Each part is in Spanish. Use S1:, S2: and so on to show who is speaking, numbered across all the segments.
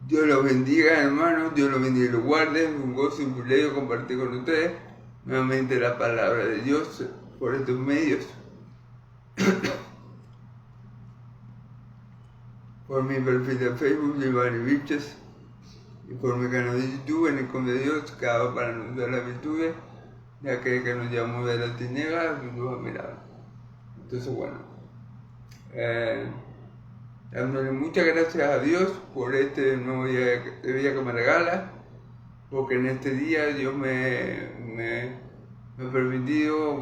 S1: Dios los bendiga, hermanos, Dios los bendiga y los guarde. Es un gozo y un privilegio compartir con ustedes nuevamente la palabra de Dios por estos medios. Por mi perfil de Facebook, Giovanni Vilches, y por mi canal de YouTube, en el Conde de Dios, cada para anunciar las virtudes de aquel que nos llamó de la tiniebla a su luz admirable. Entonces, bueno, dándole muchas gracias a Dios por este nuevo día que me regala, porque en este día Dios me ha permitido,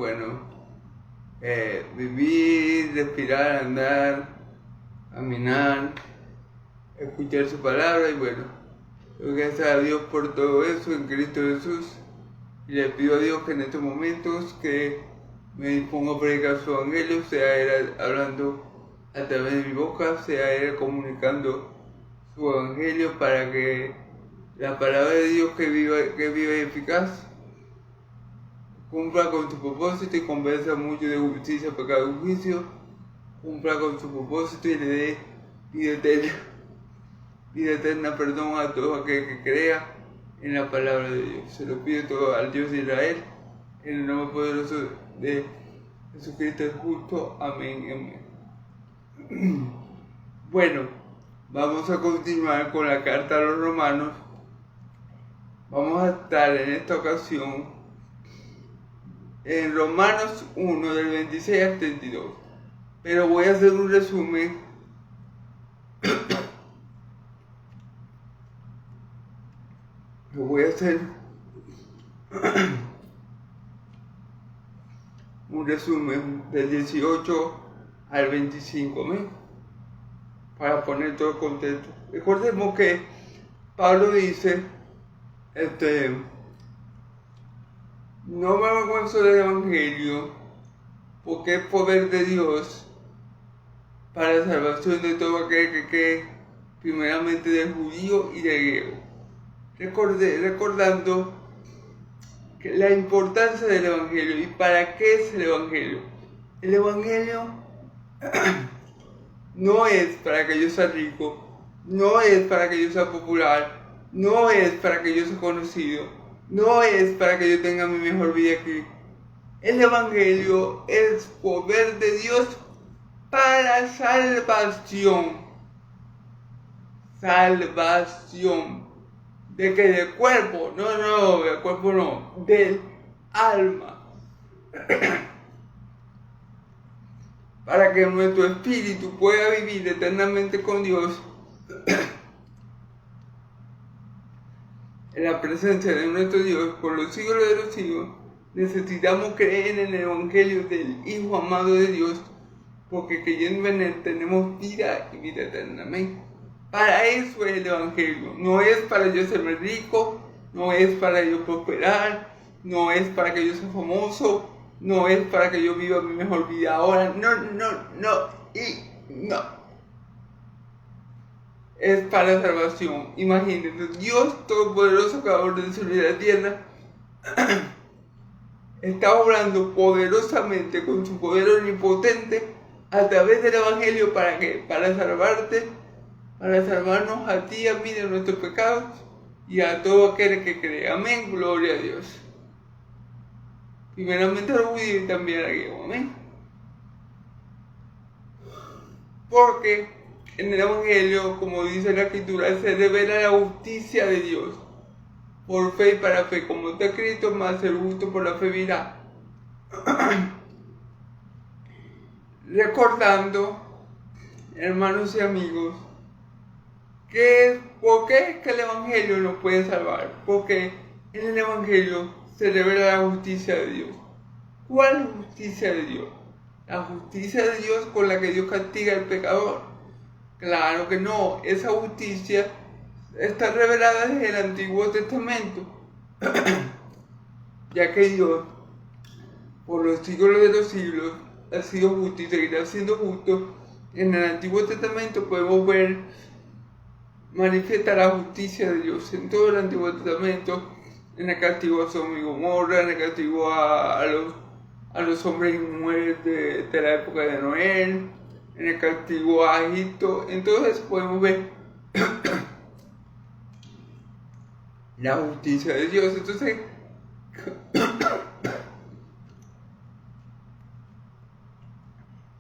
S1: vivir, respirar, andar, caminar, escuchar su palabra y doy gracias a Dios por todo eso en Cristo Jesús y le pido a Dios que en estos momentos que me dispongo a predicar su evangelio, sea Él hablando a través de mi boca, sea Él comunicando su evangelio para que la palabra de Dios que viva y eficaz cumpla con su propósito y convenza a muchos de justicia, pecado y juicio, cumpla con su propósito y le dé vida eterna, perdón a todo aquel que crea en la palabra de Dios. Se lo pido todo al Dios de Israel, en el nombre poderoso de Jesucristo el justo. Amén y amén. Bueno, vamos a continuar con la carta a los romanos. Vamos a estar en esta ocasión en Romanos 1 del 26 al 32. Pero voy a hacer un resumen del 18 al 25, ¿me? Para poner todo el contexto. Recordemos que Pablo dice, no me avergüenzo del evangelio, porque es poder de Dios para la salvación de todo aquel que cree, primeramente del judío y del griego. Recordando que la importancia del evangelio y para qué es el evangelio. El evangelio no es para que yo sea rico, no es para que yo sea popular, no es para que yo sea conocido, no es para que yo tenga mi mejor vida aquí. El evangelio es poder de Dios para salvación. Salvación. ¿De qué? Del cuerpo. No, del cuerpo no. Del alma. Para que nuestro espíritu pueda vivir eternamente con Dios en la presencia de nuestro Dios por los siglos de los siglos. Necesitamos creer en el evangelio del Hijo amado de Dios, porque creyendo en Él tenemos vida y vida eterna. Amén. Para eso es el evangelio. No es para yo serme rico, no es para yo prosperar, no es para que yo sea famoso, no es para que yo viva mi mejor vida ahora. No. Es para la salvación. Imagínense, Dios Todopoderoso, Creador del cielo y de la tierra, está obrando poderosamente con su poder omnipotente a través del evangelio. ¿Para qué? Para salvarte, para salvarnos a ti y a mí de nuestros pecados y a todo aquel que cree. Amén, gloria a Dios. Primeramente a los judíos y también a griego. Amén. Porque en el evangelio, como dice la escritura, se revela la justicia de Dios por fe y para fe, como está escrito, más el justo por la fe vivirá. Recordando, hermanos y amigos, ¿por qué es que el evangelio nos puede salvar? Porque en el evangelio se revela la justicia de Dios. ¿Cuál justicia de Dios? La justicia de Dios con la que Dios castiga al pecador. Claro que no, esa justicia está revelada desde el Antiguo Testamento, ya que Dios, por los siglos de los siglos, ha sido justo y seguirá siendo justo. En el Antiguo Testamento podemos ver manifiesta la justicia de Dios en todo el Antiguo Testamento, en el castigo a Sodoma y Gomorra, en el castigo a los hombres y mujeres de la época de Noé, en el castigo a Egipto. Entonces podemos ver la justicia de Dios.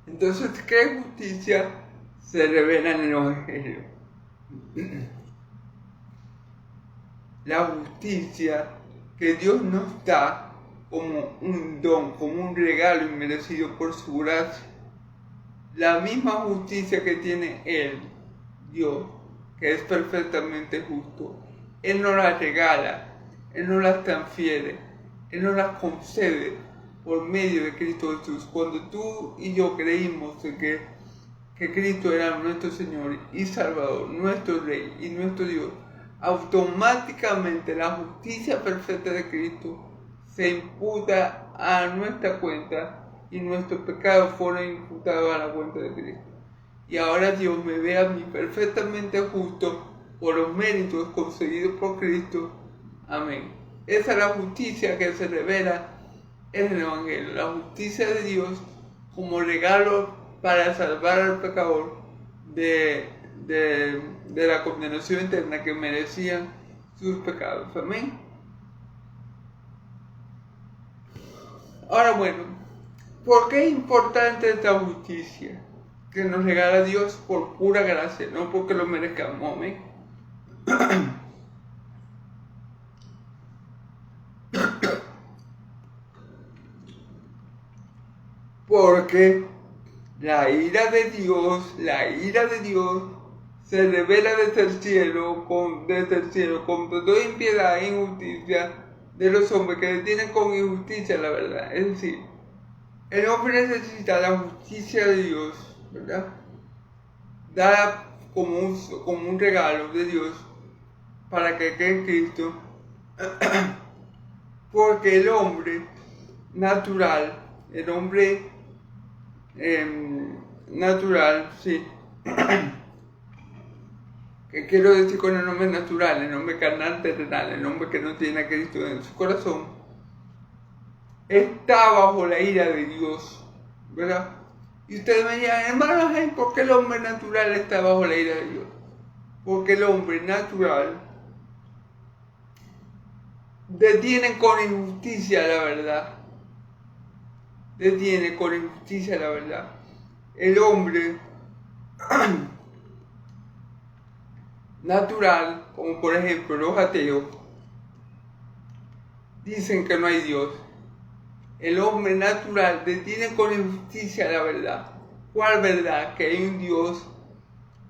S1: Entonces, ¿qué justicia se revela en el Evangelio? La justicia que Dios nos da como un don, como un regalo inmerecido por su gracia. La misma justicia que tiene Él, Dios, que es perfectamente justo. Él nos la regala, Él nos las transfiere, Él nos las concede por medio de Cristo Jesús. Cuando tú y yo creímos en que Cristo era nuestro Señor y Salvador, nuestro Rey y nuestro Dios, automáticamente la justicia perfecta de Cristo se imputa a nuestra cuenta y nuestros pecados fueron imputados a la cuenta de Cristo. Y ahora Dios me ve a mí perfectamente justo por los méritos conseguidos por Cristo. Amén. Esa es la justicia que se revela en el Evangelio, la justicia de Dios como regalo para salvar al pecador de la condenación eterna que merecían sus pecados. Amén. Ahora bueno, ¿por qué es importante esta justicia que nos regala Dios por pura gracia, no porque lo merezcamos? Amén. Porque la ira de Dios se revela desde el cielo con toda impiedad e injusticia de los hombres que detienen con injusticia la verdad. Es decir, el hombre necesita la justicia de Dios, ¿verdad? Dada como un regalo de Dios para que cree en Cristo. Porque el hombre natural, sí. ¿Qué quiero decir con el hombre natural? El hombre carnal, terrenal, el hombre que no tiene a Cristo en su corazón, está bajo la ira de Dios, ¿verdad? Y ustedes me dirán, hermanos, ¿por qué el hombre natural está bajo la ira de Dios? Porque el hombre natural detiene con injusticia la verdad. El hombre natural, como por ejemplo los ateos, dicen que no hay Dios. El hombre natural detiene con injusticia la verdad. ¿Cuál verdad? Que hay un Dios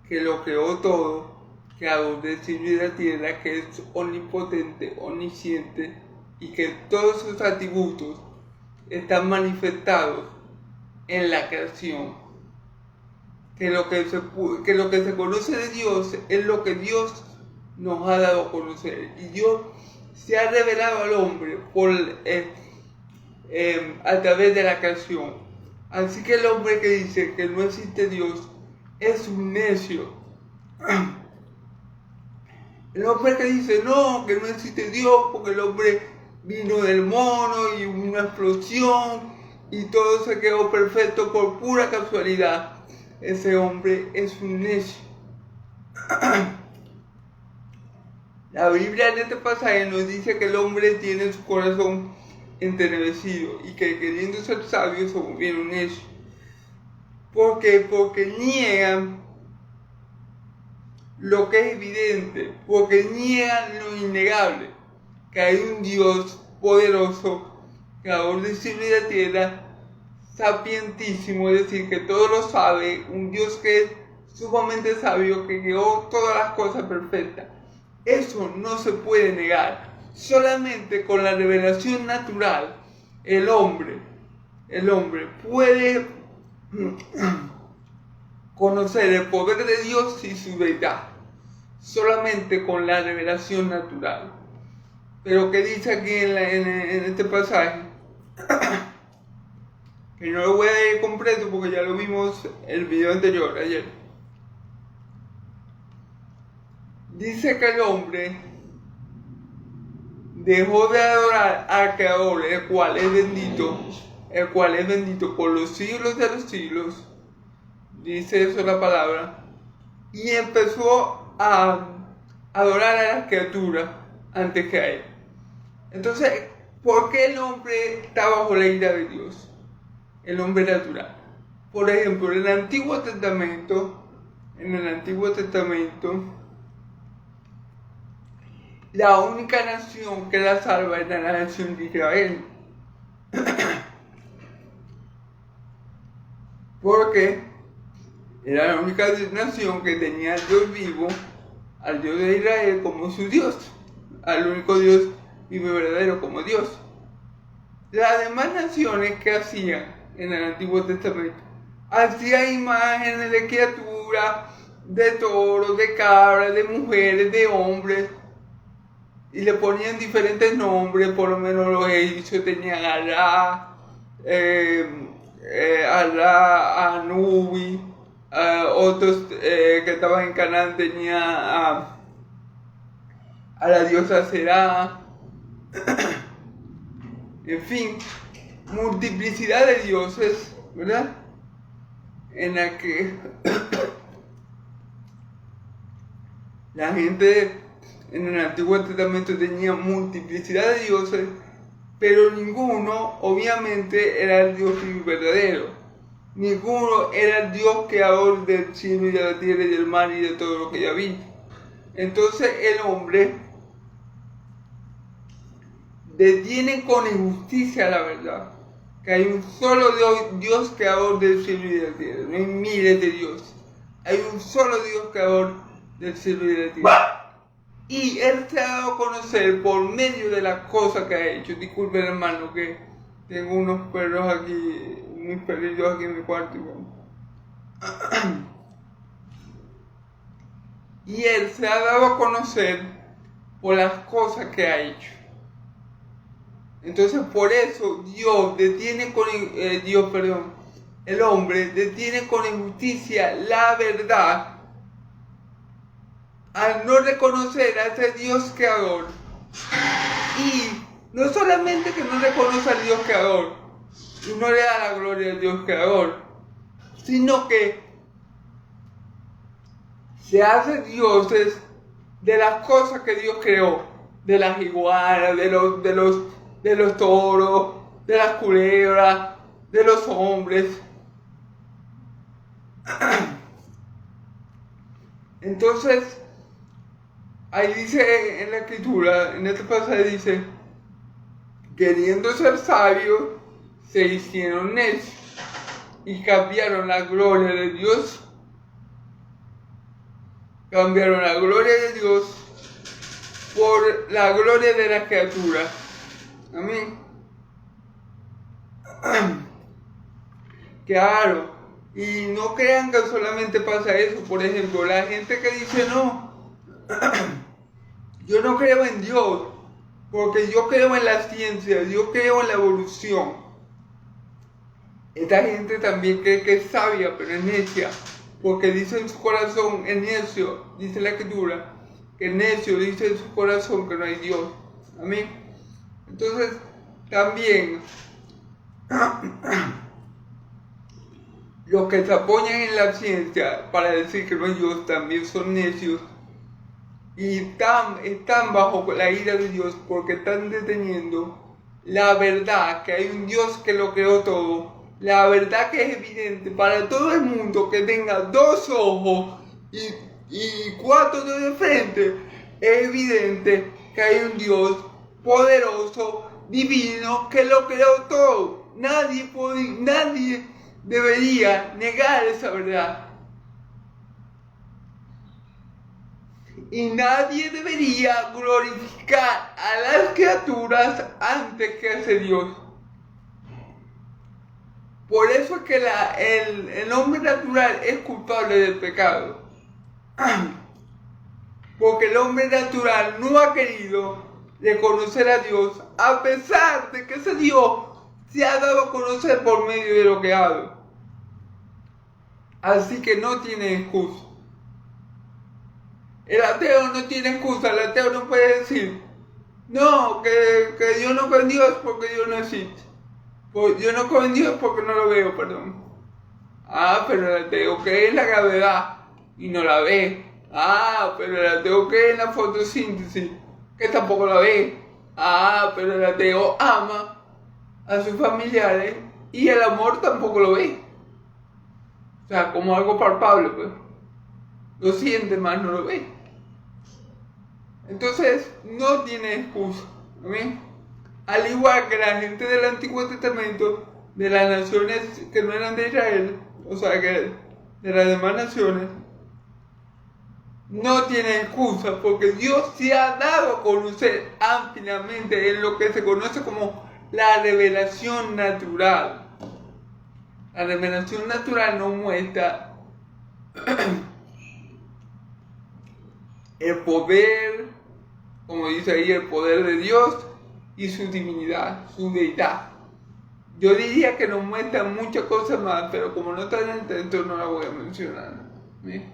S1: que lo creó todo, creador del cielo y de la tierra, que es omnipotente, omnisciente y que todos sus atributos están manifestados en la creación. Que lo que se conoce de Dios es lo que Dios nos ha dado a conocer. Y Dios se ha revelado al hombre a través de la creación. Así que el hombre que dice que no existe Dios es un necio. El hombre que dice no, que no existe Dios porque el hombre vino del mono y una explosión y todo se quedó perfecto por pura casualidad. Ese hombre es un necio. La Biblia en este pasaje nos dice que el hombre tiene su corazón entenebrecido y que queriendo ser sabio se volvieron necios. ¿Por qué? Porque niegan lo que es evidente, porque niegan lo innegable, que hay un Dios poderoso, creador del cielo y de la tierra, sapientísimo, es decir, que todo lo sabe, un Dios que es sumamente sabio, que creó todas las cosas perfectas. Eso no se puede negar. Solamente con la revelación natural el hombre puede conocer el poder de Dios y su deidad. Solamente con la revelación natural. Pero que dice aquí en este pasaje, que no lo voy a leer completo porque ya lo vimos en el video anterior, ayer. Dice que el hombre dejó de adorar al Creador, el cual es bendito por los siglos de los siglos, dice eso la palabra, y empezó a adorar a las criaturas, antes que a él. Entonces, ¿por qué el hombre está bajo la ira de Dios? El hombre natural. Por ejemplo, en el Antiguo Testamento, la única nación que era salva era la nación de Israel. Porque era la única nación que tenía al Dios vivo, al Dios de Israel como su Dios, al único Dios vivo y verdadero como Dios. Las demás naciones que hacían en el Antiguo Testamento, hacían imágenes de criaturas, de toros, de cabras, de mujeres, de hombres, y le ponían diferentes nombres. Por lo menos los egipcios tenían Alá, Anubi, otros que estaban en Canaán tenían a la diosa Será. En fin, multiplicidad de dioses, ¿verdad? En la que la gente en el Antiguo Testamento tenía multiplicidad de dioses, pero ninguno obviamente era el Dios verdadero. Ninguno era el Dios creador del cielo y de la tierra y del mar y de todo lo que ya vi. Entonces el hombre detiene con injusticia la verdad, que hay un solo Dios creador del cielo y de la tierra, no hay miles de dioses, hay un solo Dios creador del cielo y de la tierra. Y Él se ha dado a conocer por medio de las cosas que ha hecho. Disculpen, hermano, que tengo unos perros aquí, mis perrillos aquí en mi cuarto. Y Él se ha dado a conocer por las cosas que ha hecho. Entonces, por eso el hombre detiene con injusticia la verdad al no reconocer a ese Dios creador. Y no solamente que no reconoce al Dios creador y no le da la gloria al Dios creador, sino que se hace dioses de las cosas que Dios creó, de las iguanas, de los toros, de las culebras, de los hombres. Entonces, ahí dice en la escritura, en este pasaje dice, queriendo ser sabios, se hicieron necios y cambiaron la gloria de Dios. Cambiaron la gloria de Dios por la gloria de la criatura. Amén. Claro, y no crean que solamente pasa eso. Por ejemplo, la gente que dice no, yo no creo en Dios, porque yo creo en la ciencia, yo creo en la evolución. Esta gente también cree que es sabia, pero es necia, porque dice en su corazón, es necio, dice la escritura, que es necio, dice en su corazón que no hay Dios. Amén. Entonces, también los que se apoyan en la ciencia para decir que no hay Dios también son necios y están bajo la ira de Dios porque están deteniendo la verdad, que hay un Dios que lo creó todo, la verdad que es evidente para todo el mundo que tenga 2 ojos y 4 dedos de frente. Es evidente que hay un Dios poderoso, divino, que lo creó todo. Nadie debería negar esa verdad. Y nadie debería glorificar a las criaturas antes que a ese Dios. Por eso es que el hombre natural es culpable del pecado. Porque el hombre natural no ha querido reconocer a Dios, a pesar de que ese Dios se ha dado a conocer por medio de lo creado. Así que no tiene excusa. El ateo no tiene excusa. El ateo no puede decir, no, que Dios no cree en Dios porque Dios no existe. Yo no creo en Dios porque no lo veo, perdón. Pero el ateo cree en la gravedad y no la ve. Pero el ateo cree en la fotosíntesis que tampoco la ve. Pero el ateo ama a sus familiares y el amor tampoco lo ve. O sea, como algo palpable, pues. Lo siente más, no lo ve. Entonces, no tiene excusa. ¿Ven? Al igual que la gente del Antiguo Testamento, de las naciones que no eran de Israel, o sea, que de las demás naciones, no tiene excusa porque Dios se ha dado a conocer ampliamente en lo que se conoce como la revelación natural. La revelación natural nos muestra el poder, como dice ahí, el poder de Dios y su divinidad, su deidad. Yo diría que nos muestra muchas cosas más, pero como no está en el texto no la voy a mencionar. ¿Sí?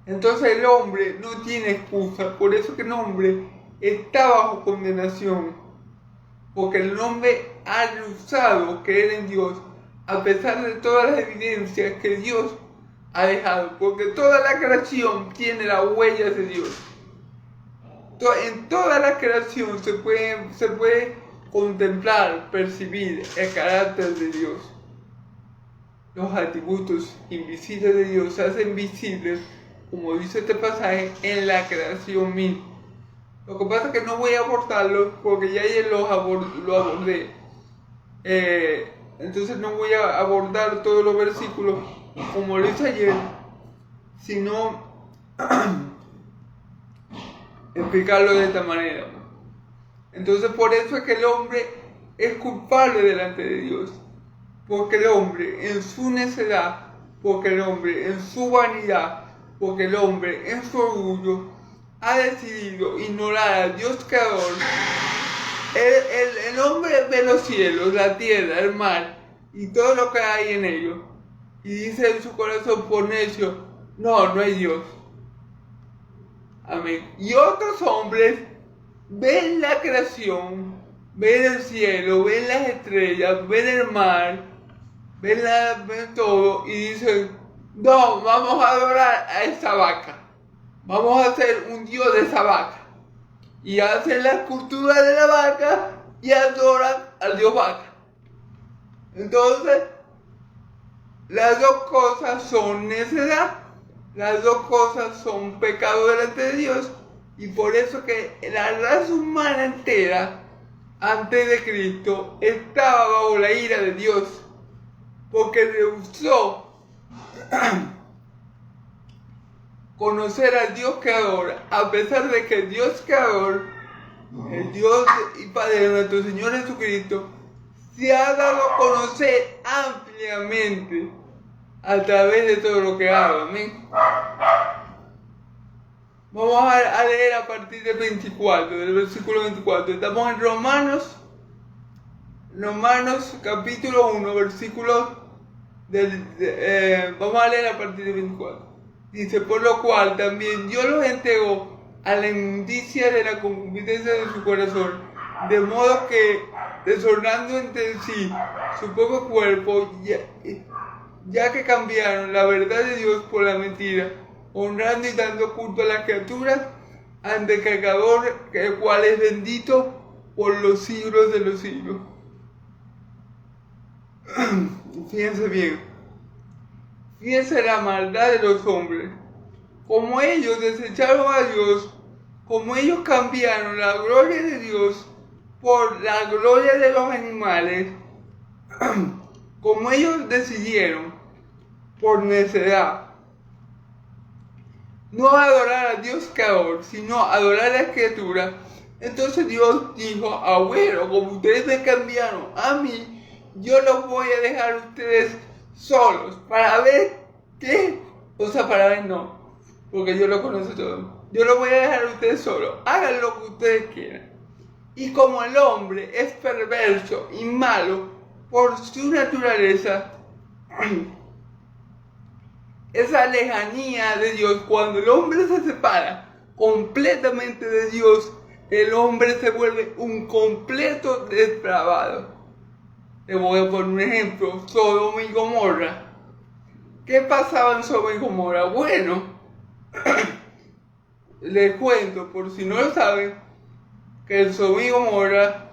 S1: Entonces el hombre no tiene excusa, por eso que el hombre está bajo condenación, porque el hombre ha rehusado creer en Dios a pesar de todas las evidencias que Dios ha dejado, porque toda la creación tiene las huellas de Dios. En toda la creación se puede contemplar, percibir el carácter de Dios. Los atributos invisibles de Dios se hacen visibles, como dice este pasaje, en la creación misma. Lo que pasa es que no voy a abordarlo porque ya ayer lo abordé. Entonces no voy a abordar todos los versículos como lo hice ayer, sino explicarlo de esta manera. Entonces por eso es que el hombre es culpable delante de Dios, porque el hombre en su necedad, porque el hombre en su vanidad, porque el hombre en su orgullo ha decidido ignorar a Dios creador. El hombre ve los cielos, la tierra, el mar y todo lo que hay en ellos y dice en su corazón por necio: no hay Dios. Amén. Y otros hombres ven la creación, ven el cielo, ven las estrellas, ven el mar, ven todo y dicen: no, vamos a adorar a esa vaca. Vamos a hacer un dios de esa vaca. Y hacen la escultura de la vaca y adoran al dios vaca. Entonces, las dos cosas son necedad. Las dos cosas son pecado delante de Dios. Y por eso que la raza humana entera, antes de Cristo, estaba bajo la ira de Dios. Porque rehusó conocer al Dios creador, a pesar de que el Dios creador, el Dios y Padre de nuestro Señor Jesucristo, se ha dado a conocer ampliamente a través de todo lo que haga. Amén. Vamos a leer a partir del 24, del versículo 24. Estamos en Romanos capítulo 1, versículo vamos a leer a partir del 24. Dice: por lo cual también Dios los entregó a la inmundicia de la concupiscencia de su corazón, de modo que, deshonrando entre sí su propio cuerpo, ya que cambiaron la verdad de Dios por la mentira, honrando y dando culto a las criaturas ante el Creador, el cual es bendito por los siglos de los siglos. Fíjense bien. Fíjense la maldad de los hombres, como ellos desecharon a Dios, como ellos cambiaron la gloria de Dios por la gloria de los animales, como ellos decidieron, por necedad, no adorar a Dios creador, sino adorar a la criatura. Entonces Dios dijo: bueno, como ustedes me cambiaron a mí, yo los voy a dejar a ustedes solos, para ver qué, para ver no, porque yo lo conozco todo. Yo lo voy a dejar a ustedes solos, hagan lo que ustedes quieran. Y como el hombre es perverso y malo por su naturaleza, esa lejanía de Dios, cuando el hombre se separa completamente de Dios, el hombre se vuelve un completo depravado. Le voy a poner un ejemplo: Sodoma y Gomorra. ¿Qué pasaba en Sodoma y Gomorra? Bueno, Les cuento, por si no lo saben, que en Sodoma y Gomorra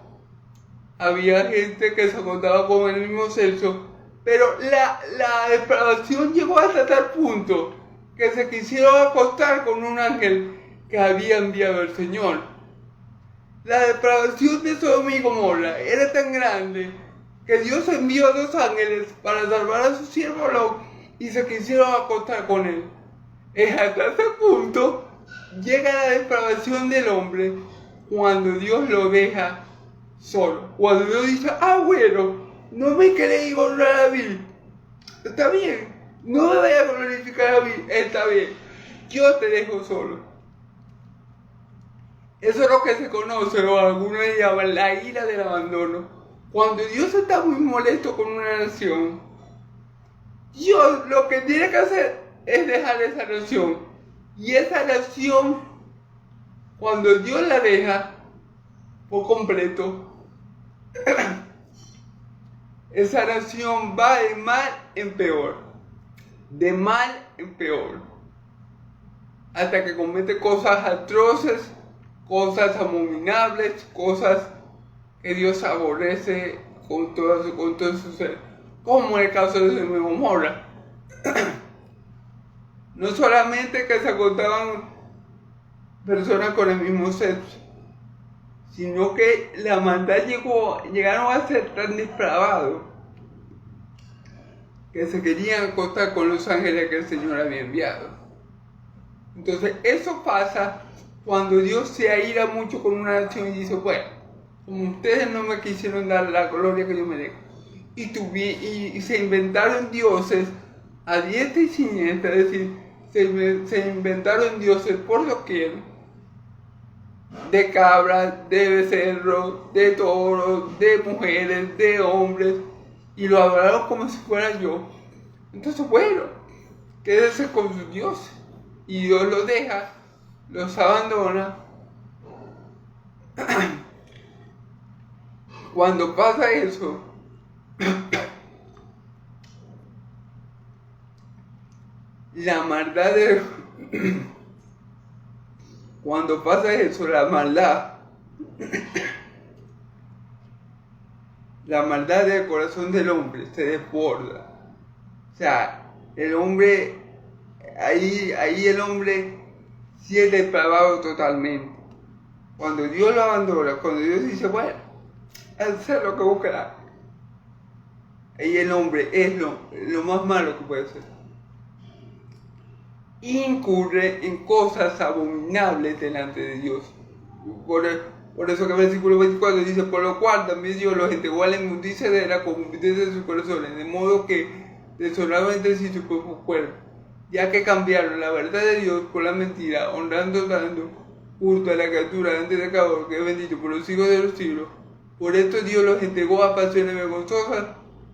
S1: había gente que se acostaba con el mismo sexo, pero la depravación llegó hasta tal punto que se quisieron acostar con un ángel que había enviado el Señor. La depravación de Sodoma y Gomorra era tan grande que Dios envió 2 ángeles para salvar a su siervo Lot y se quisieron acostar con él. Es hasta ese punto llega la depravación del hombre cuando Dios lo deja solo. Cuando Dios dice, bueno, no me queréis honrar a mí, está bien, no me vayas a glorificar a mí, está bien, yo te dejo solo. Eso es lo que se conoce, o algunos le llaman la ira del abandono. Cuando Dios está muy molesto con una nación, Dios lo que tiene que hacer es dejar esa nación. Y esa nación, cuando Dios la deja por completo, esa nación va de mal en peor. De mal en peor. Hasta que comete cosas atroces, cosas abominables, cosas que Dios aborrece con todo su ser. Como en el caso de Sodoma y Gomorra. No solamente que se acostaban personas con el mismo sexo, sino que la maldad llegaron a ser tan depravados que se querían acostar con los ángeles que el Señor había enviado. Entonces eso pasa cuando Dios se aira mucho con una nación y dice, bueno, como ustedes no me quisieron dar la gloria que yo merezco, y se inventaron dioses a diestra y siniestra, es decir, se inventaron dioses por doquier, de cabras, de becerros, de toros, de mujeres, de hombres, y lo adoraron como si fuera yo. Entonces, bueno, quédese con sus dioses. Y Dios los deja, los abandona. Cuando pasa eso, la maldad de... Cuando pasa eso, la maldad del corazón del hombre se desborda. O sea, el hombre, ahí el hombre sí es depravado totalmente. Cuando Dios lo abandona, cuando Dios dice, bueno, hacer lo que buscará, ahí el hombre es lo más malo que puede ser. Incurre en cosas abominables delante de Dios. Por eso que el versículo 24 dice, por lo cual también Dios los entregó a la inmundicia de la concupiscencia de sus corazones, de modo que desolaron entre sí su cuerpo, ya que cambiaron la verdad de Dios por la mentira, honrando dando culto a la criatura antes de Creador, que es bendito por los siglos de los siglos. Por esto Dios los entregó a pasiones vergonzosas,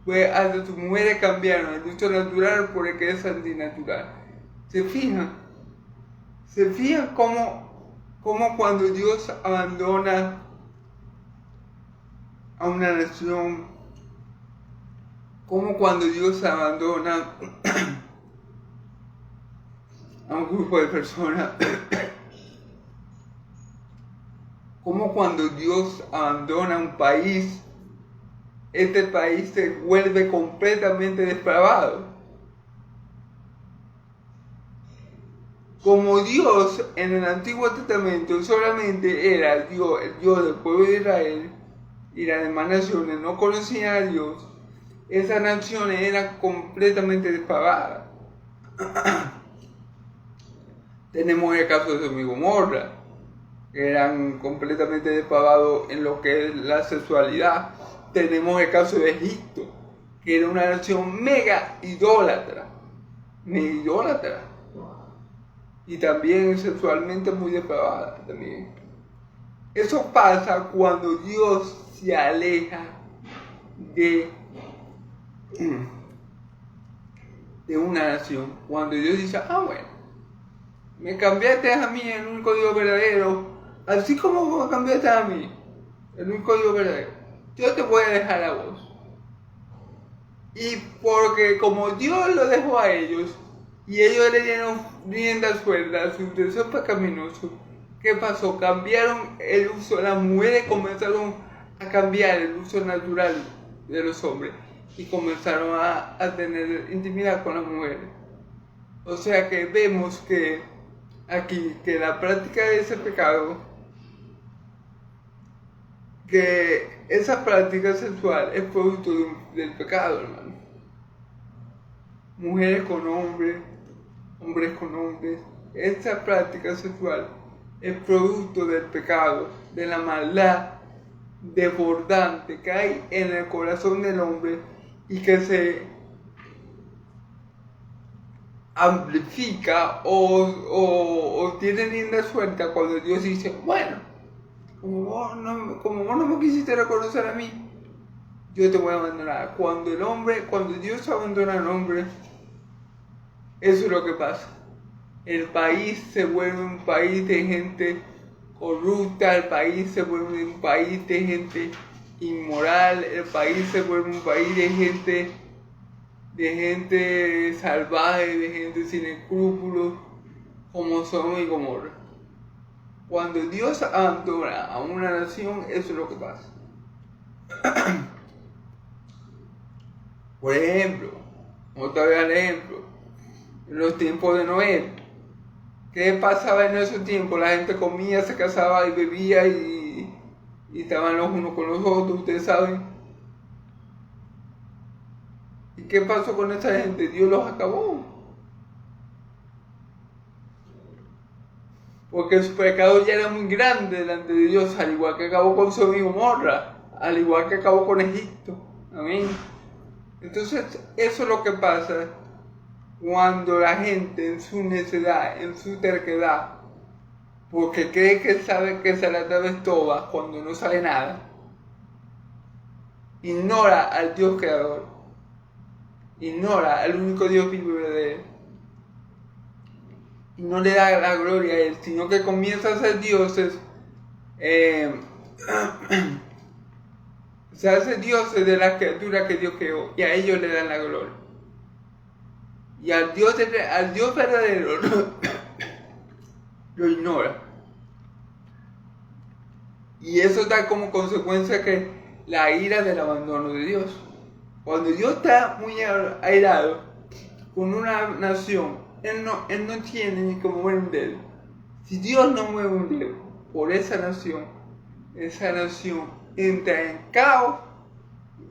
S1: pues hasta sus mujeres cambiaron el uso natural por el que es antinatural. ¿Se fijan cómo cuando Dios abandona a una nación, cómo cuando Dios abandona a un grupo de personas, cómo cuando Dios abandona un país, este país se vuelve completamente depravado? Como Dios en el Antiguo Testamento solamente era el Dios del pueblo de Israel, y las demás naciones no conocían a Dios, esas naciones eran completamente depravadas. Tenemos el caso de Sodoma y Gomorra, que eran completamente depravados en lo que es la sexualidad. Tenemos el caso de Egipto, que era una nación mega idólatra. Y también sexualmente muy depravada también. Eso pasa cuando Dios se aleja de una nación. Cuando Dios dice, bueno, me cambiaste a mí el único Dios verdadero, así como me cambiaste a mí el único Dios verdadero, yo te voy a dejar a vos. Y porque como Dios lo dejó a ellos, y ellos le dieron rienda suelta a sus deseos pecaminosos. ¿Qué pasó? Cambiaron el uso, las mujeres comenzaron a cambiar el uso natural de los hombres y comenzaron a tener intimidad con las mujeres. O sea que vemos que aquí, que la práctica de ese pecado, que esa práctica sexual es producto del pecado, hermano. Mujeres con hombres, hombres con hombres, esa práctica sexual es producto del pecado, de la maldad desbordante que hay en el corazón del hombre y que se amplifica o tiene rienda suelta cuando Dios dice, bueno, como vos no me quisiste reconocer a mí, yo te voy a abandonar. Cuando Dios abandona al hombre, eso es lo que pasa. El país se vuelve un país de gente corrupta, el país se vuelve un país de gente inmoral, el país se vuelve un país de gente salvaje, de gente sin escrúpulos, como Sodoma y Gomorra. Cuando Dios abandona a una nación, eso es lo que pasa. Por ejemplo, otra vez el ejemplo, en los tiempos de Noé, ¿qué pasaba en esos tiempos? La gente comía, se casaba y bebía y estaban los unos con los otros, ustedes saben. ¿Y qué pasó con esa gente? Dios los acabó. Porque su pecado ya era muy grande delante de Dios, al igual que acabó con Sodoma y Gomorra, al igual que acabó con Egipto. Amén. Entonces, eso es lo que pasa cuando la gente en su necedad, en su terquedad, porque cree que sabe que se la vez toda cuando no sabe nada, ignora al Dios creador, ignora al único Dios vivo y verdadero, y no le da la gloria a Él, sino que comienza a ser dioses, se hace dioses de las criaturas que Dios creó, y a ellos le dan la gloria. Y al Dios verdadero lo ignora. Y eso da como consecuencia que la ira del abandono de Dios. Cuando Dios está muy airado con una nación, Él no tiene ni como mover un dedo. Si Dios no mueve un dedo por esa nación entra en caos,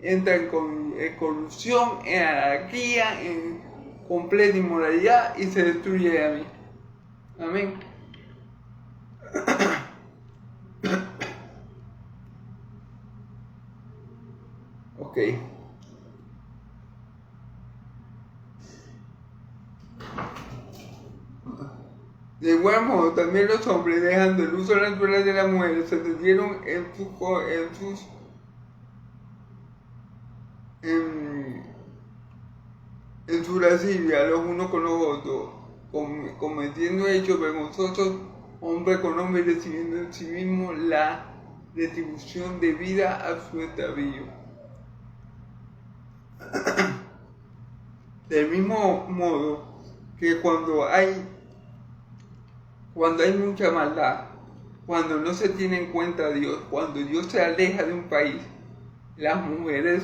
S1: entra en corrupción, en anarquía, en completa inmoralidad y se destruye a mí. Amén. Ok. De igual modo, también los hombres, dejando el uso natural de las mujeres, se tendieron en su lascivia los unos con los otros, cometiendo hechos vergonzosos, hombre con hombre, recibiendo en sí mismo la retribución debida a su extravío. Del mismo modo que cuando hay mucha maldad, cuando no se tiene en cuenta a Dios, cuando Dios se aleja de un país, las mujeres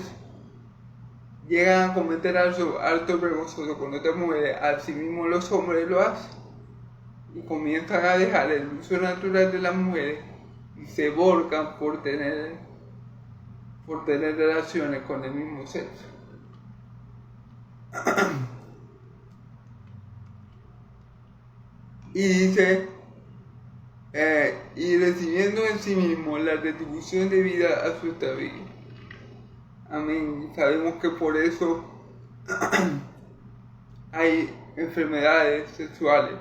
S1: llegan a cometer alto vergonzoso con otras mujeres, así mismo los hombres lo hacen y comienzan a dejar el uso natural de las mujeres y se volcan por tener relaciones con el mismo sexo. Y dice, y recibiendo en sí mismo la retribución debida a su extravío. Amén. Sabemos que por eso hay enfermedades sexuales,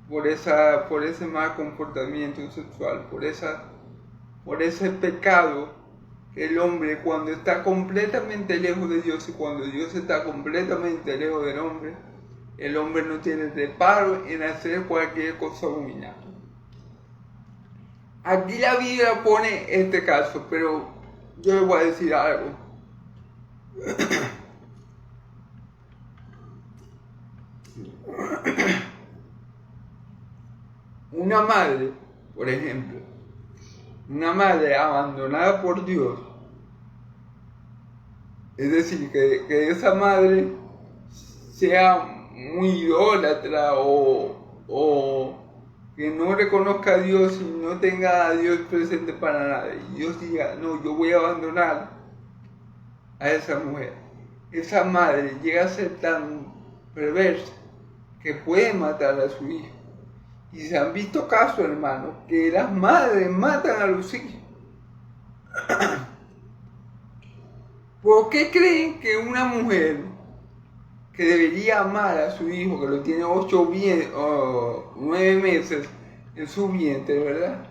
S1: por ese mal comportamiento sexual, por ese pecado que el hombre, cuando está completamente lejos de Dios y cuando Dios está completamente lejos del hombre, el hombre no tiene reparo en hacer cualquier cosa abominable. Aquí la Biblia pone este caso, pero yo les voy a decir algo. Una madre, por ejemplo, una madre abandonada por Dios, es decir, que esa madre sea muy idólatra o que no reconozca a Dios y no tenga a Dios presente para nada, y Dios diga, no, yo voy a abandonar a esa mujer. Esa madre llega a ser tan perversa que puede matar a su hijo. Y se han visto casos, hermanos, que las madres matan a los hijos. ¿Por qué creen que una mujer que debería amar a su hijo, que lo tiene 8 o 9 meses en su vientre, ¿verdad?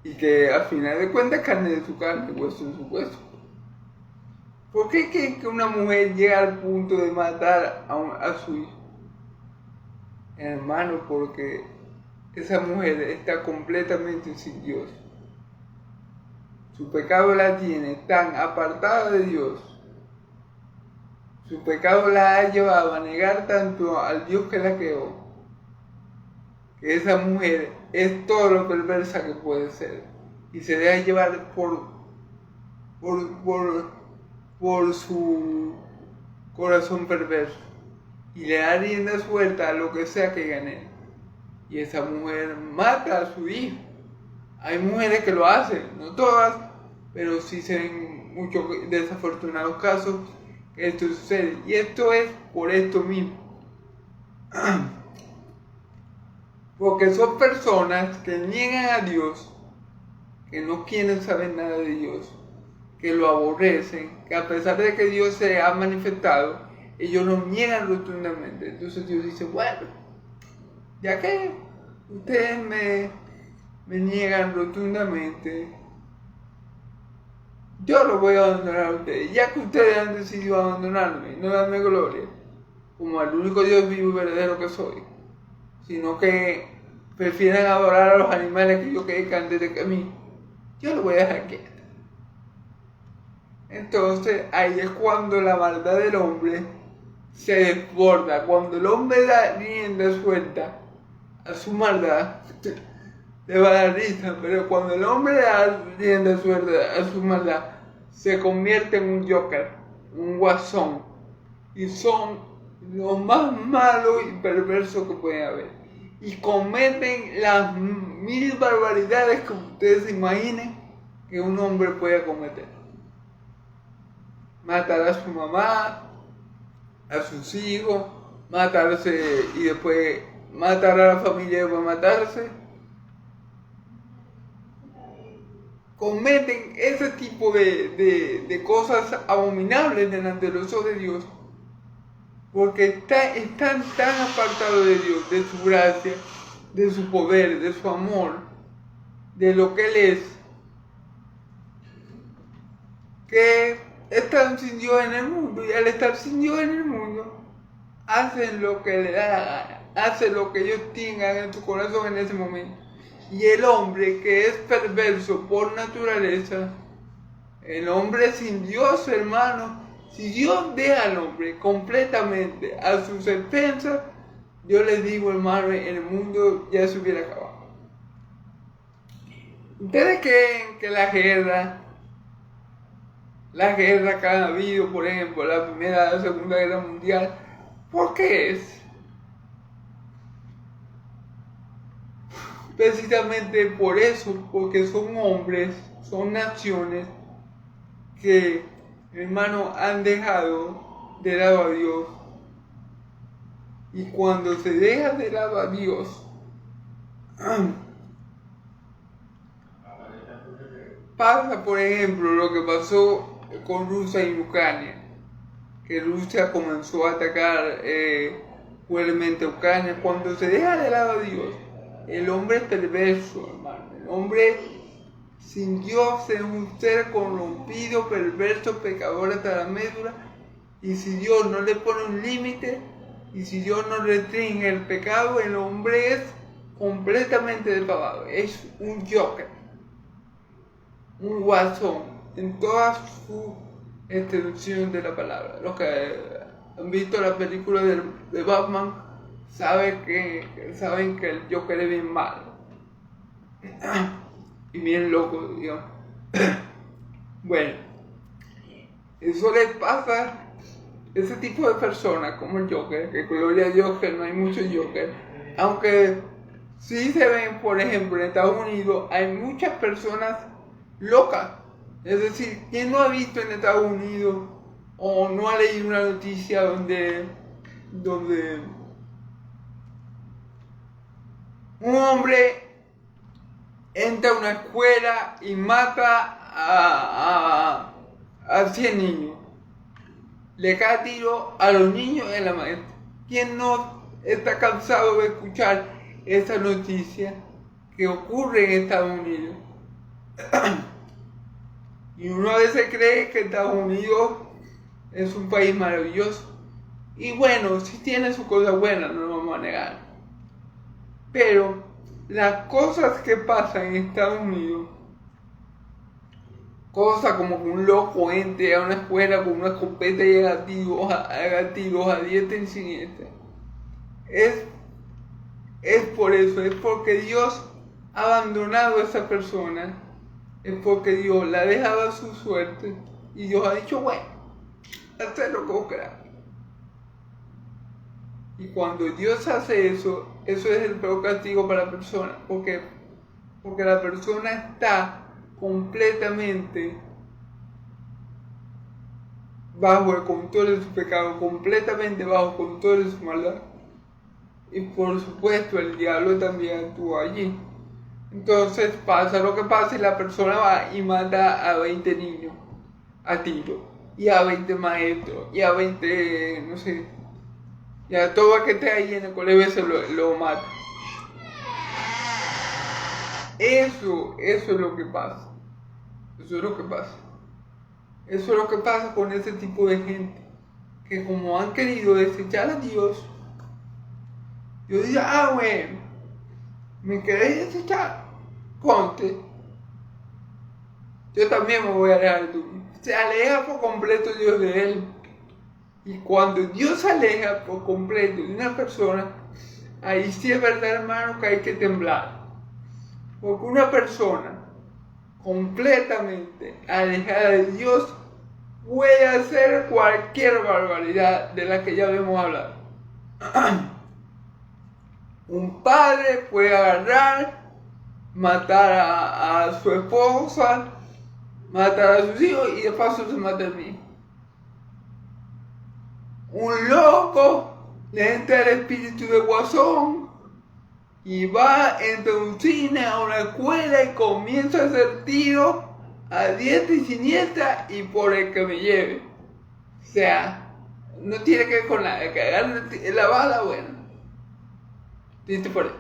S1: Y que al final de cuentas carne de su carne, hueso de su hueso? ¿Por qué creen que una mujer llega al punto de matar a su hijo? Hermano, porque esa mujer está completamente sin Dios. Su pecado la tiene tan apartada de Dios. Su pecado la ha llevado a negar tanto al Dios que la creó, que esa mujer es todo lo perversa que puede ser. Y se deja llevar por su corazón perverso. Y le da rienda suelta a lo que sea que gane. Y esa mujer mata a su hijo. Hay mujeres que lo hacen, no todas, pero sí se ven muchos desafortunados casos que esto sucede. Y esto es por esto mismo. Porque son personas que niegan a Dios, que no quieren saber nada de Dios, que lo aborrecen, que a pesar de que Dios se ha manifestado, ellos lo niegan rotundamente. Entonces Dios dice, bueno, ya que ustedes me niegan rotundamente, yo los voy a abandonar a ustedes. Ya que ustedes han decidido abandonarme, no darme gloria, como al único Dios vivo y verdadero que soy, sino que prefieren adorar a los animales que yo creé antes de que a mí, yo los voy a dejar quietos. Entonces ahí es cuando la maldad del hombre se desborda. Cuando el hombre da rienda suelta a su maldad, le va a dar risa, pero cuando el hombre da rienda suelta a su maldad, se convierte en un joker, un guasón, y son los más malos y perversos que pueden haber. Y cometen las 1000 barbaridades que ustedes se imaginen que un hombre puede cometer. Matar a su mamá, a sus hijos, matarse y después matar a la familia para matarse. Cometen ese tipo de cosas abominables delante de los ojos de Dios, porque están tan apartados de Dios, de su gracia, de su poder, de su amor, de lo que Él es, que están sin Dios en el mundo, y al estar sin Dios en el mundo, hacen lo que les da la gana, hacen lo que ellos tengan en su corazón en ese momento. Y el hombre que es perverso por naturaleza, el hombre sin Dios, hermano, si Dios deja al hombre completamente a sus expensas, yo les digo, hermano, el mundo ya se hubiera acabado. ¿Ustedes creen que la guerra que ha habido, por ejemplo, la Primera y la Segunda Guerra Mundial, por qué es? Precisamente por eso, porque son hombres, son naciones que, hermano, han dejado de lado a Dios. Y cuando se deja de lado a Dios, pasa, por ejemplo, lo que pasó con Rusia y Ucrania, que Rusia comenzó a atacar fuertemente a Ucrania. Cuando se deja de lado a Dios, el hombre es perverso, hermano. El hombre sin Dios es un ser corrompido, perverso, pecador hasta la médula. Y si Dios no le pone un límite, y si Dios no restringe el pecado, el hombre es completamente depravado. Es un joker, un guasón, en toda su extensión de la palabra. han visto la película de Batman saben que el Joker es bien malo y bien loco, digamos. Bueno, eso les pasa a ese tipo de personas como el Joker, que gloria a Dios que no hay muchos Joker, aunque sí se ven, por ejemplo, en Estados Unidos hay muchas personas locas. Es decir, ¿quién no ha visto en Estados Unidos o no ha leído una noticia donde un hombre entra a una escuela y mata a 100 niños? Le cae tiro a los niños y a la maestra. ¿Quién no está cansado de escuchar esa noticia que ocurre en Estados Unidos? Y uno a veces cree que Estados Unidos es un país maravilloso. Y bueno, sí tiene sus cosas buenas, no lo vamos a negar. Pero las cosas que pasan en Estados Unidos, cosas como que un loco entre a una escuela con una escopeta y haga tiros a diestra y siniestra, es por eso, es porque Dios ha abandonado a esa persona, es porque Dios la ha dejado a su suerte y Dios ha dicho, bueno, haz lo que vos querás. Y cuando Dios hace eso, eso es el peor castigo para la persona, porque la persona está completamente bajo el control de su pecado, completamente bajo el control de su maldad. Y por supuesto el diablo también actúa allí. Entonces pasa lo que pasa y la persona va y mata a 20 niños a tiro, y a 20 maestros, y a 20, no sé, y a todo el que esté ahí en el colegio se lo mata. Eso es lo que pasa. Eso es lo que pasa. Eso es lo que pasa con ese tipo de gente, que como han querido desechar a Dios, Dios dice, bueno, ¿me querés desechar? Ponte. Yo también me voy a alejar de tú. Se aleja por completo Dios de él. Y cuando Dios se aleja por completo de una persona, ahí sí es verdad, hermano, que hay que temblar. Porque una persona completamente alejada de Dios puede hacer cualquier barbaridad de la que ya habíamos hablado. Un padre puede agarrar, matar a su esposa, matar a sus hijos y de paso se mata a mí. Un loco le entra el espíritu de Guasón y va, entra a un cine, a una escuela y comienza a hacer tiros a diestra y siniestra y por el que me lleve. O sea, no tiene que ver con la bala, bueno. ¿Viste por él?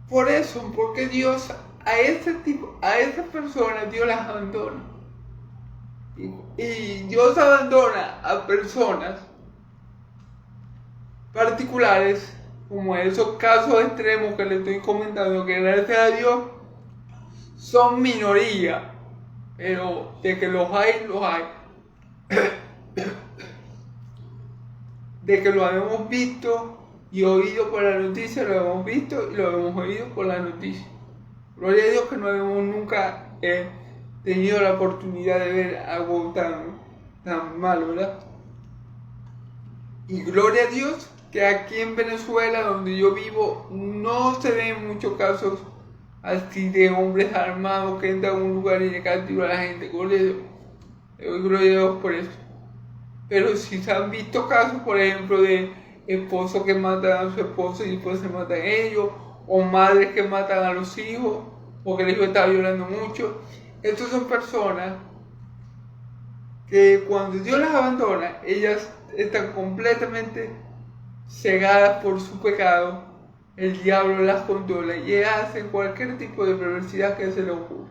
S1: Por eso, porque Dios a esas personas Dios las abandona. Y Dios abandona a personas particulares, como esos casos extremos que les estoy comentando, que gracias a Dios son minoría, pero de que los hay, los hay. De que lo habíamos visto y oído por la noticia, lo hemos visto y lo hemos oído por la noticia. Gloria a Dios que no hemos nunca tenido la oportunidad de ver algo tan malo, ¿verdad? Y gloria a Dios que aquí en Venezuela, donde yo vivo, no se ven muchos casos así de hombres armados que entran a un lugar y le caen tiro a la gente. Gloria a Dios. Le doy gloria a Dios por eso. Pero si se han visto casos, por ejemplo, de esposos que matan a su esposo y después se matan ellos, o madres que matan a los hijos porque el hijo está violando mucho. Estas son personas que cuando Dios las abandona, ellas están completamente cegadas por su pecado. El diablo las controla y ellas hacen cualquier tipo de perversidad que se les ocurra.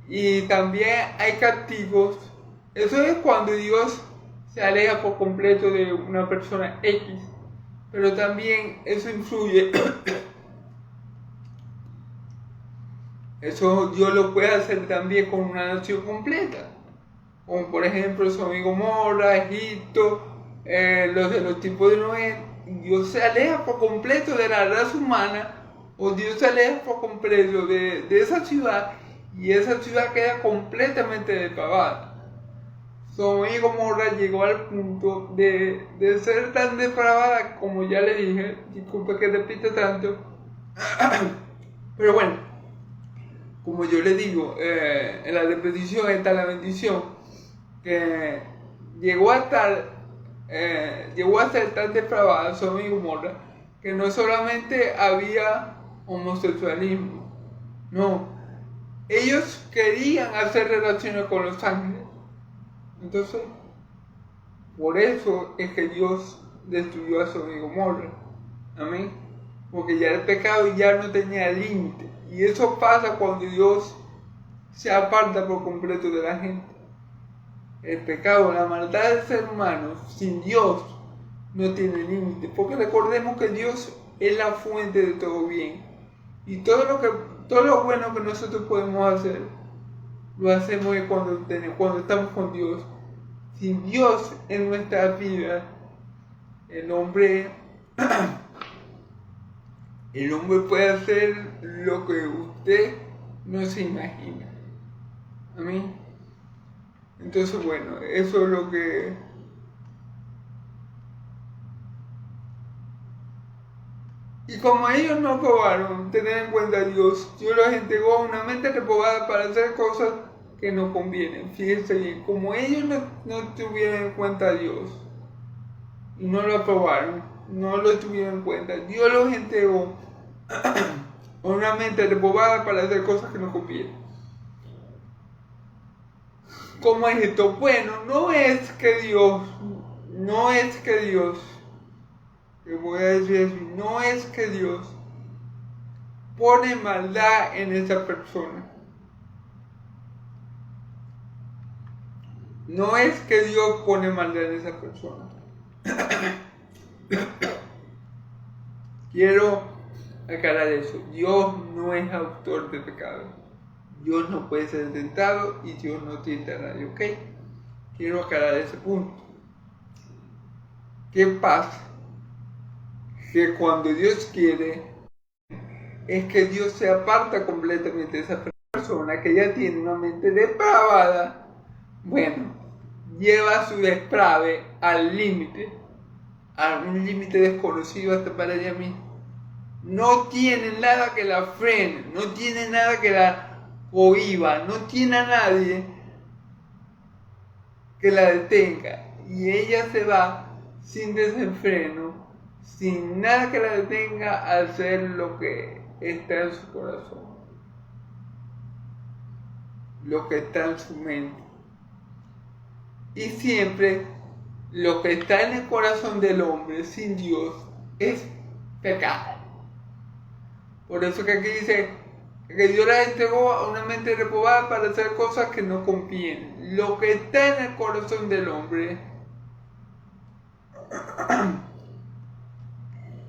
S1: Y también hay castigos. Eso es cuando Dios se aleja por completo de una persona X. Pero también eso influye. Eso Dios lo puede hacer también con una nación completa. como por ejemplo Sodoma y Gomorra, Egipto, los de los tiempos de Noé. Dios se aleja por completo de la raza humana, o Dios se aleja por completo de esa ciudad, y esa ciudad queda completamente depravada. Sodoma y Gomorra llegó al punto de ser tan depravada, como ya le dije, disculpe que repita tanto, pero bueno, como yo le digo, en la repetición está la bendición, que llegó a ser tan depravada Sodoma y Gomorra, que no solamente había homosexualismo, no, ellos querían hacer relaciones con los ángeles. Entonces, por eso es que Dios destruyó a Sodoma y Gomorra. Amén. Porque ya el pecado ya no tenía límite. Y eso pasa cuando Dios se aparta por completo de la gente. El pecado, la maldad del ser humano sin Dios no tiene límite. Porque recordemos que Dios es la fuente de todo bien. Y todo lo bueno que nosotros podemos hacer, lo hacemos cuando estamos con Dios. Sin Dios en nuestra vida, el hombre puede hacer lo que usted no se imagina. Amén. Entonces, bueno, eso es lo que... Y como ellos no probaron tener en cuenta a Dios, Dios los entregó a una mente reprobada para hacer cosas que no convienen. Fíjense bien, como ellos no tuvieron en cuenta a Dios y no lo aprobaron, no lo tuvieron en cuenta, Dios los entregó a una mente reprobada para hacer cosas que no convienen. ¿Cómo es esto? Bueno, no es que Dios, que voy a decir así, no es que Dios pone maldad en esa persona. No es que Dios pone maldad en esa persona. Quiero aclarar eso. Dios no es autor de pecado. Dios no puede ser tentado y Dios no tienta a nadie, ¿ok? Quiero aclarar ese punto. ¿Qué pasa? Que cuando Dios quiere, es que Dios se aparta completamente de esa persona que ya tiene una mente depravada. Bueno, lleva su deprave al límite, a un límite desconocido hasta para ella misma. No tiene nada que la frene, no tiene nada que la cohiba, no tiene a nadie que la detenga. Y ella se va sin desenfreno, sin nada que la detenga a hacer lo que está en su corazón, lo que está en su mente. Y siempre lo que está en el corazón del hombre sin Dios es pecado. Por eso que aquí dice que Dios la entregó a una mente reprobada para hacer cosas que no convienen. Lo que está en el corazón del hombre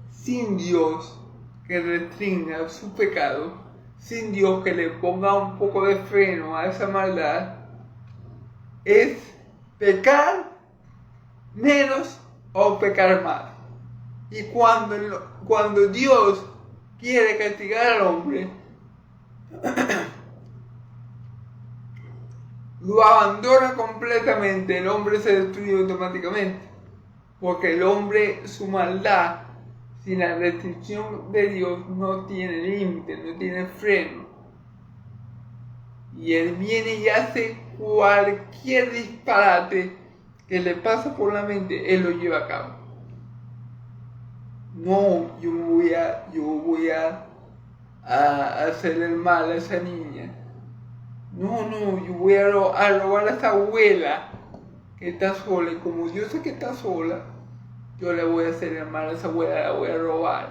S1: sin Dios que restrinja su pecado, sin Dios que le ponga un poco de freno a esa maldad, es pecar menos o pecar más. Y cuando Dios quiere castigar al hombre, lo abandona completamente, el hombre se destruye automáticamente, porque el hombre, su maldad, sin la restricción de Dios, no tiene límite, no tiene freno. Y él viene y hace cualquier disparate que le pasa por la mente, él lo lleva a cabo. No, yo voy a hacer el mal a esa niña. No, yo voy a robar a esa abuela que está sola. Y como yo sé que está sola, yo le voy a hacer el mal a esa abuela, la voy a robar.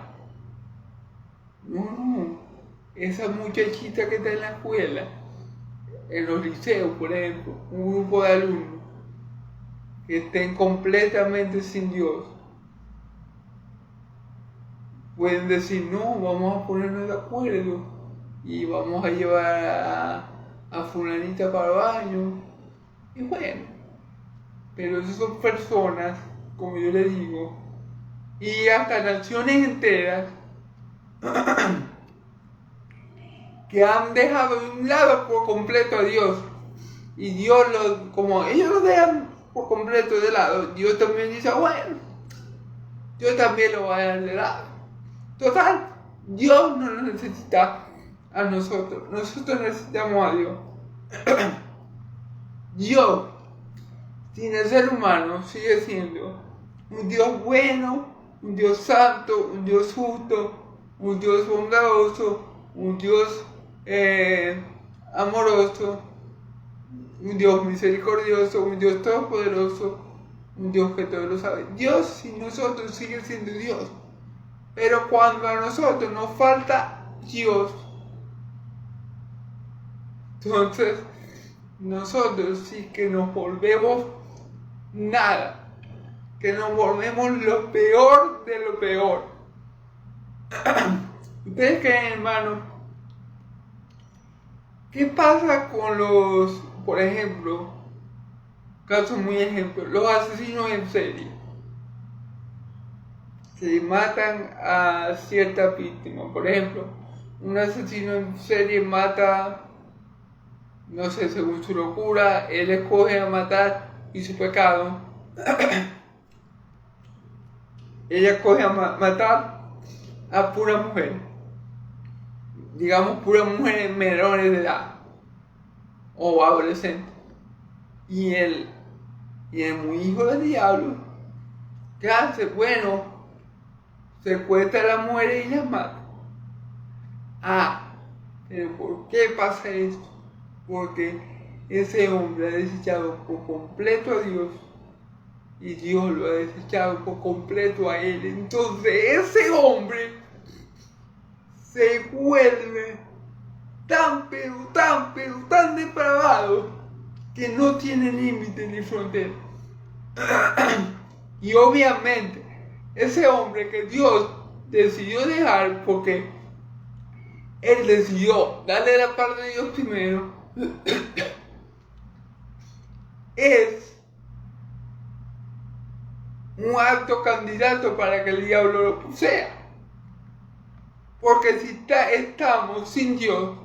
S1: No, esa muchachita que está en la escuela, en los liceos, por ejemplo, un grupo de alumnos que estén completamente sin Dios, pueden decir, no, vamos a ponernos de acuerdo y vamos a llevar a fulanita para el baño Y bueno, pero esas son personas, como yo les digo, y hasta naciones enteras que han dejado de un lado por completo a Dios. Y Dios, como ellos lo dejan por completo de lado, Dios también dice, bueno, yo también lo voy a dejar de lado. Total, Dios no nos necesita a nosotros necesitamos a Dios. Dios, sin el ser humano, sigue siendo un Dios bueno, un Dios santo, un Dios justo, un Dios bondadoso, un Dios amoroso, un Dios misericordioso, un Dios todopoderoso, un Dios que todo lo sabe. Dios sin nosotros sigue siendo Dios. Pero cuando a nosotros nos falta Dios, entonces nosotros sí que nos volvemos nada, que nos volvemos lo peor de lo peor. ¿Ustedes creen, hermano? ¿Qué pasa con los, por ejemplo, casos muy ejemplos, los asesinos en serie? Se matan a cierta víctima. Por ejemplo, un asesino en serie mata, no sé, según su locura, él escoge a matar y su pecado. Ella escoge a matar a puras mujeres. Digamos, puras mujeres menores de edad o adolescentes. Y el muy hijo del diablo, ¿qué hace? Bueno, secuestra a las mujeres y las mata. Pero ¿por qué pasa esto? Porque ese hombre ha desechado por completo a Dios y Dios lo ha desechado por completo a él. Entonces ese hombre se vuelve tan depravado que no tiene límite ni frontera. Y obviamente ese hombre que Dios decidió dejar porque él decidió darle la parte de Dios primero, es un alto candidato para que el diablo lo posea. Porque si estamos sin Dios,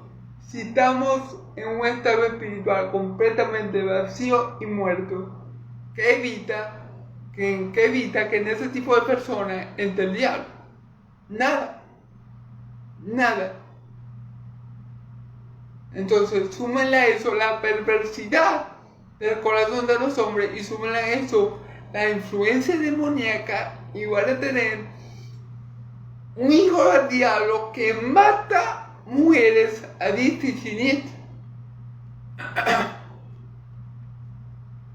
S1: si estamos en un estado espiritual completamente vacío y muerto, ¿qué evita que en ese tipo de personas entre el diablo? Nada. Entonces, súmenle a eso la perversidad del corazón de los hombres y súmenle a eso la influencia demoníaca, y van a tener un hijo del diablo que mata mujeres a diestra y siniestra.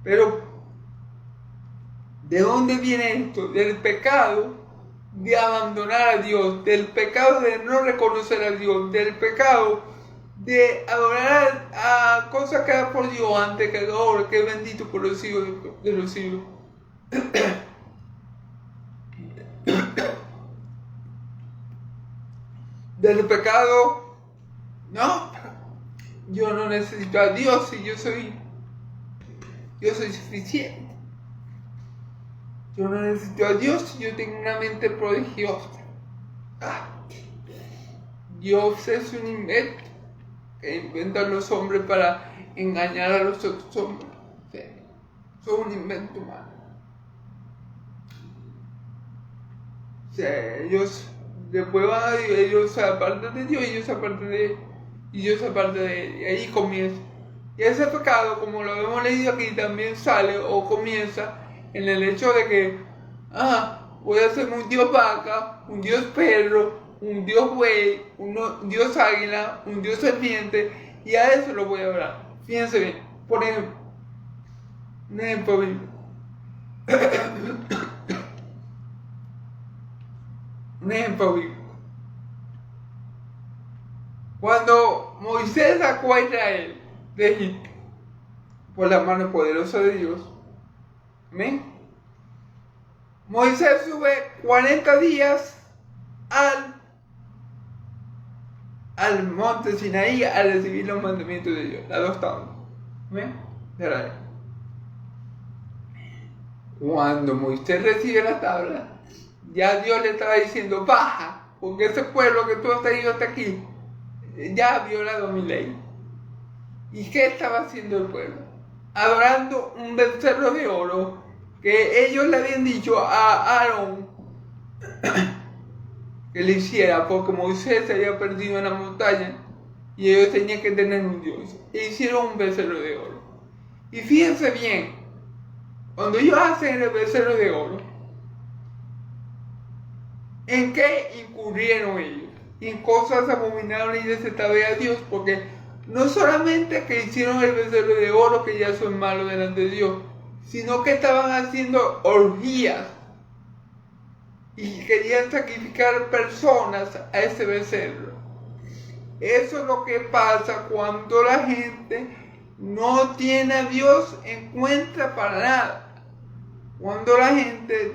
S1: Pero, ¿de dónde viene esto? Del pecado de abandonar a Dios, del pecado de no reconocer a Dios, del pecado de adorar a cosas creadas por Dios antes que ahora, que es bendito por los siglos de los siglos. Del pecado, no, yo no necesito a Dios y yo soy suficiente. Yo no necesito a Dios y yo tengo una mente prodigiosa. Dios es un invento que inventan los hombres para engañar a los otros hombres. Son un invento humano. Ellos después van a Dios, ellos se apartan de Dios, ellos se apartan de él, y Dios se aparta de él, y ahí comienza. Y ese pecado, como lo hemos leído aquí, también sale o comienza en el hecho de que voy a hacer un Dios vaca, un Dios perro, un Dios buey, un Dios águila, un Dios serpiente, y a eso lo voy a hablar. Fíjense bien, por ejemplo, un ejemplo bíblico. Un ejemplo bíblico. Cuando Moisés sacó a Israel de Egipto por la mano poderosa de Dios, amén, Moisés sube 40 días al monte Sinaí a recibir los mandamientos de Dios, las 2 tablas, amén, de Israel. Cuando Moisés recibe la tabla, ya Dios le estaba diciendo, baja, porque ese pueblo que tú has traído hasta aquí, ya ha violado mi ley. ¿Y qué estaba haciendo el pueblo? Adorando un becerro de oro que ellos le habían dicho a Aarón que le hiciera, porque Moisés se había perdido en la montaña y ellos tenían que tener un Dios. E hicieron un becerro de oro. Y fíjense bien, cuando ellos hacen el becerro de oro, ¿en qué incurrieron ellos? En cosas abominables y desagradables a Dios, porque no solamente que hicieron el becerro de oro, que ya son malos delante de Dios, sino que estaban haciendo orgías y querían sacrificar personas a ese becerro. Eso es lo que pasa cuando la gente no tiene a Dios en cuenta para nada. Cuando la gente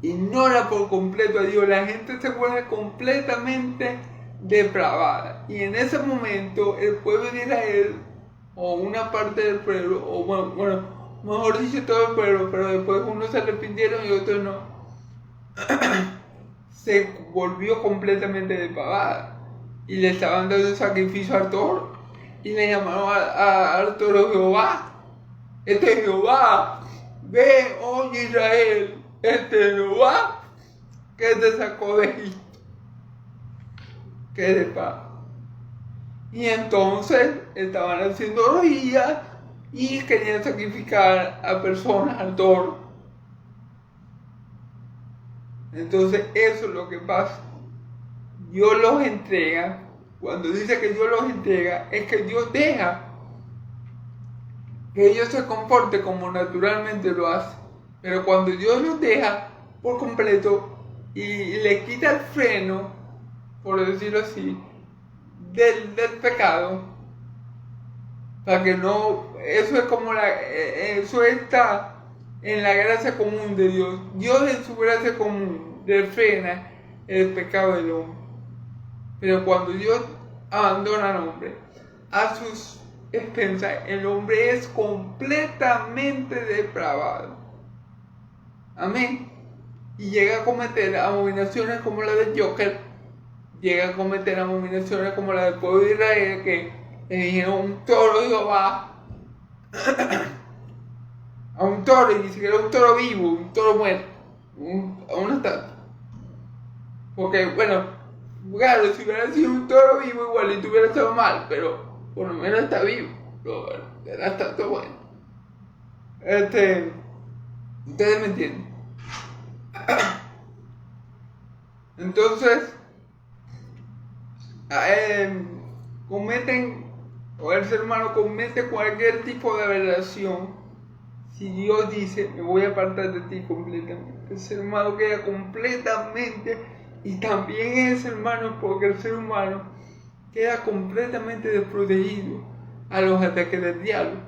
S1: ignora por completo a Dios, la gente se vuelve completamente depravada. Y en ese momento el pueblo de Israel, o una parte del pueblo, o bueno, mejor dicho todo el pueblo, pero después unos se arrepintieron y otros no, se volvió completamente depravada. Y le estaban dando sacrificio al toro. Y le llamaron al toro Jehová. Este es Jehová. Ve, oye Israel, este es Jehová que te sacó de Egipto. Que de paz. Y entonces estaban haciendo orgías y querían sacrificar a personas al toro. Entonces eso es lo que pasa. Dios los entrega. Cuando dice que Dios los entrega, es que Dios deja que ellos se comporten como naturalmente lo hacen. Pero cuando Dios los deja por completo y le quita el freno, por decirlo así, del pecado, para que no, eso es como eso está en la gracia común de Dios. Dios en su gracia común le frena el pecado del hombre. Pero cuando Dios abandona al hombre a sus expensas, el hombre es completamente depravado. Amén. Y llega a cometer abominaciones como la del Joker, llega a cometer abominaciones como la del pueblo de Israel, que le dijeron un toro Jehová a un toro, y dice que era un toro vivo, un toro muerto, a una estatua. Porque, bueno, claro, si hubiera sido un toro vivo, igualito hubiera estado mal, pero por lo menos está vivo. Pero bueno, era estatua bueno. Ustedes me entienden. Entonces, el ser humano comete cualquier tipo de aberración. Si Dios dice, me voy a apartar de ti completamente, el ser humano queda completamente, y también es hermano, porque el ser humano queda completamente desprotegido a los ataques del diablo.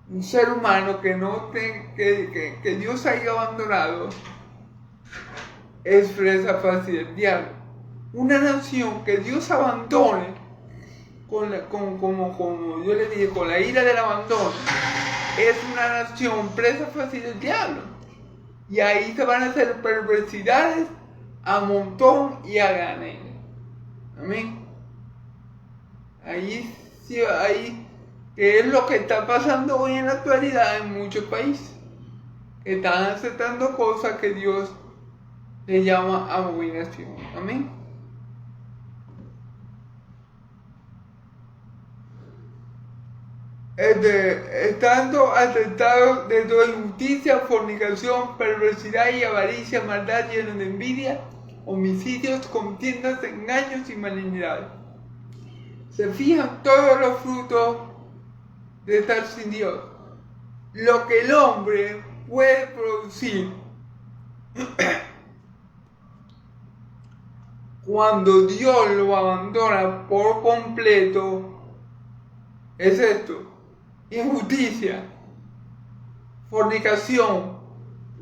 S1: Un ser humano que que Dios haya abandonado es presa fácil del diablo. Una nación que Dios abandone como yo le dije, con la ira del abandono, es una nación presa fácil del diablo. Y ahí se van a hacer perversidades a montón y a granel. Amén. Ahí que es lo que está pasando hoy en la actualidad en muchos países, que están aceptando cosas que Dios le llama abominación. Amén. Estando atentados de toda injusticia, fornicación, perversidad y avaricia, maldad, llenos de envidia, homicidios, contiendas, engaños y malignidades. Se fijan todos los frutos de estar sin Dios. Lo que el hombre puede producir cuando Dios lo abandona por completo es esto: injusticia, fornicación.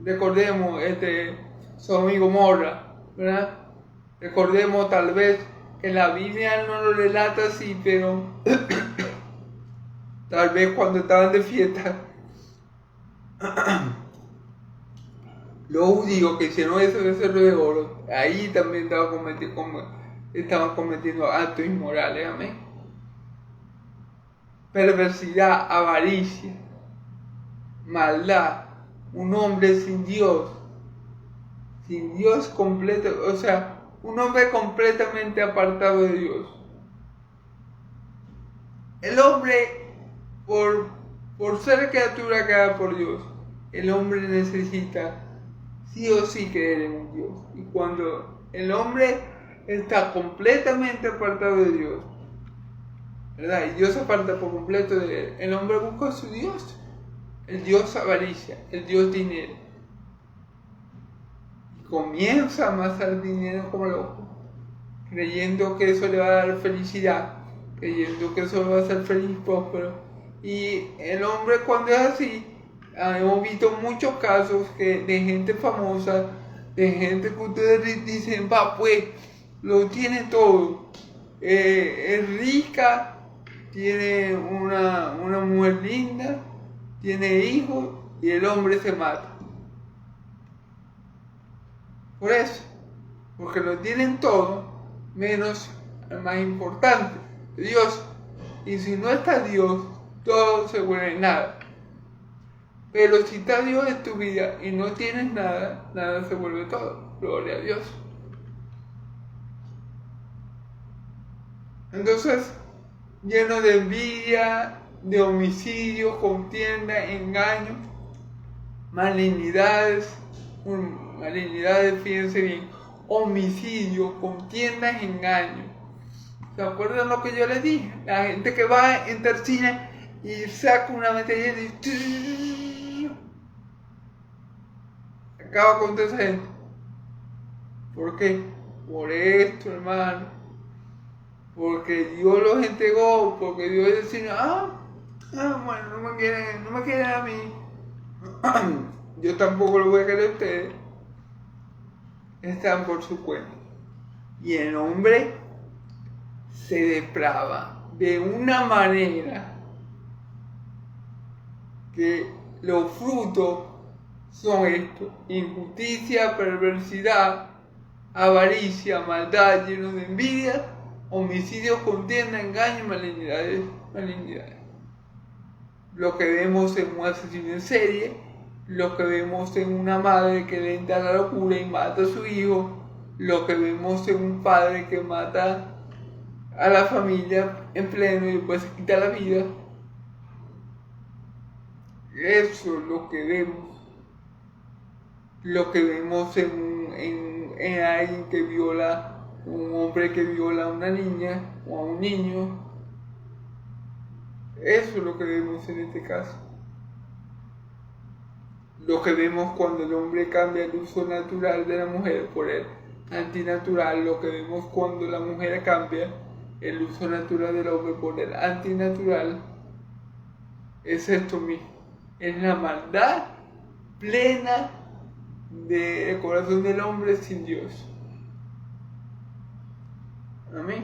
S1: Recordemos Sodoma y Gomorra, ¿verdad? Recordemos tal vez que la Biblia no lo relata así, pero Tal vez cuando estaban de fiesta, los judíos que hicieron ese becerro de oro, ahí también estaban cometiendo actos inmorales, amén. Perversidad, avaricia, maldad, un hombre sin Dios completo, o sea, un hombre completamente apartado de Dios. El hombre, por ser criatura creada por Dios, el hombre necesita sí o sí creer en un Dios. Y cuando el hombre está completamente apartado de Dios, ¿verdad? Y Dios se aparta por completo de él, el hombre busca a su Dios, el Dios avaricia, el Dios dinero. Y comienza a amasar dinero como loco, creyendo que eso le va a dar felicidad, creyendo que eso lo va a hacer feliz y próspero. Y el hombre, cuando es así, hemos visto muchos casos de gente famosa, de gente que ustedes dicen, va pues, lo tiene todo, es rica, tiene una mujer linda, tiene hijos, y el hombre se mata. Por eso, porque lo tienen todo, menos el más importante, Dios. Y si no está Dios, todo se vuelve nada. Pero si está Dios en tu vida y no tienes nada, nada se vuelve todo. Gloria a Dios. Entonces, lleno de envidia, de homicidios, contienda, engaños, malignidades, fíjense bien, homicidios, contiendas, engaños. ¿Se acuerdan lo que yo les dije? La gente que va en cine y saca una metralleta y acaba con toda esa gente. ¿Por qué? Por esto, hermano. Porque Dios los entregó, porque Dios decía, bueno, no me quieren a mí. Yo tampoco lo voy a querer a ustedes. Están por su cuenta. Y el hombre se deprava de una manera que los frutos son estos: injusticia, perversidad, avaricia, maldad, lleno de envidia, homicidios, contienda, engaño, malignidades. Lo que vemos en un asesino en serie, lo que vemos en una madre que le entra a la locura y mata a su hijo, lo que vemos en un padre que mata a la familia en pleno y después se quita la vida. Eso es lo que vemos. Lo que vemos en alguien que viola, un hombre que viola a una niña o a un niño. Eso es lo que vemos en este caso. Lo que vemos cuando el hombre cambia el uso natural de la mujer por el antinatural. Lo que vemos cuando la mujer cambia el uso natural del hombre por el antinatural. Es esto mismo. Es la maldad plena del corazón del hombre sin Dios. Amén.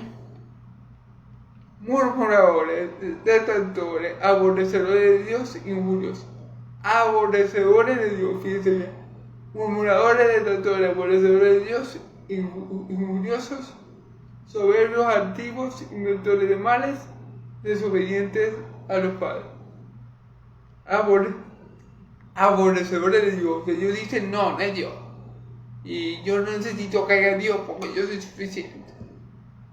S1: Murmuradores, detractores, aborrecedores de Dios, injuriosos. Aborrecedores de Dios, fíjense bien. Murmuradores, detractores, aborrecedores de Dios, injuriosos, soberbios, altivos, inventores de males, desobedientes a los padres. Aborrecedores de Dios, que ellos dicen no es Dios. Y yo no necesito que haga Dios porque yo soy suficiente.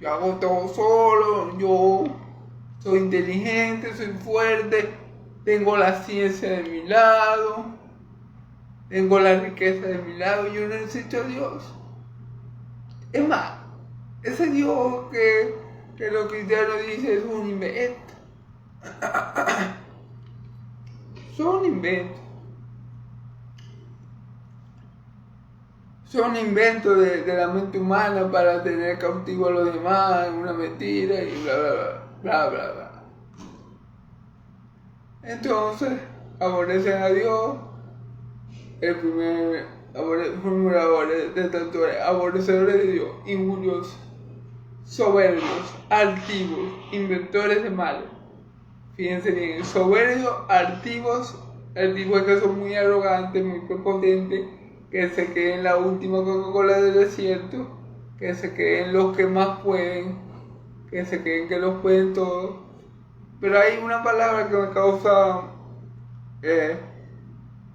S1: Yo hago todo solo, yo soy inteligente, soy fuerte, tengo la ciencia de mi lado, tengo la riqueza de mi lado, yo no necesito a Dios. Es más, ese Dios que los cristianos dicen es un invento. Son inventos. Son inventos de la mente humana para tener cautivo a los demás, una mentira y bla, bla, bla, bla, bla. Entonces, aborrecen a Dios, el primer murmuradores, detractores, aborrecedores de Dios, injuriosos, soberbios, altivos, inventores de males. fíjense bien, soberbios, altivos que son muy arrogantes, muy prepotentes, que se creen la última Coca-Cola del desierto, que se creen los que más pueden, que se creen que los pueden todos. Pero hay una palabra que me causa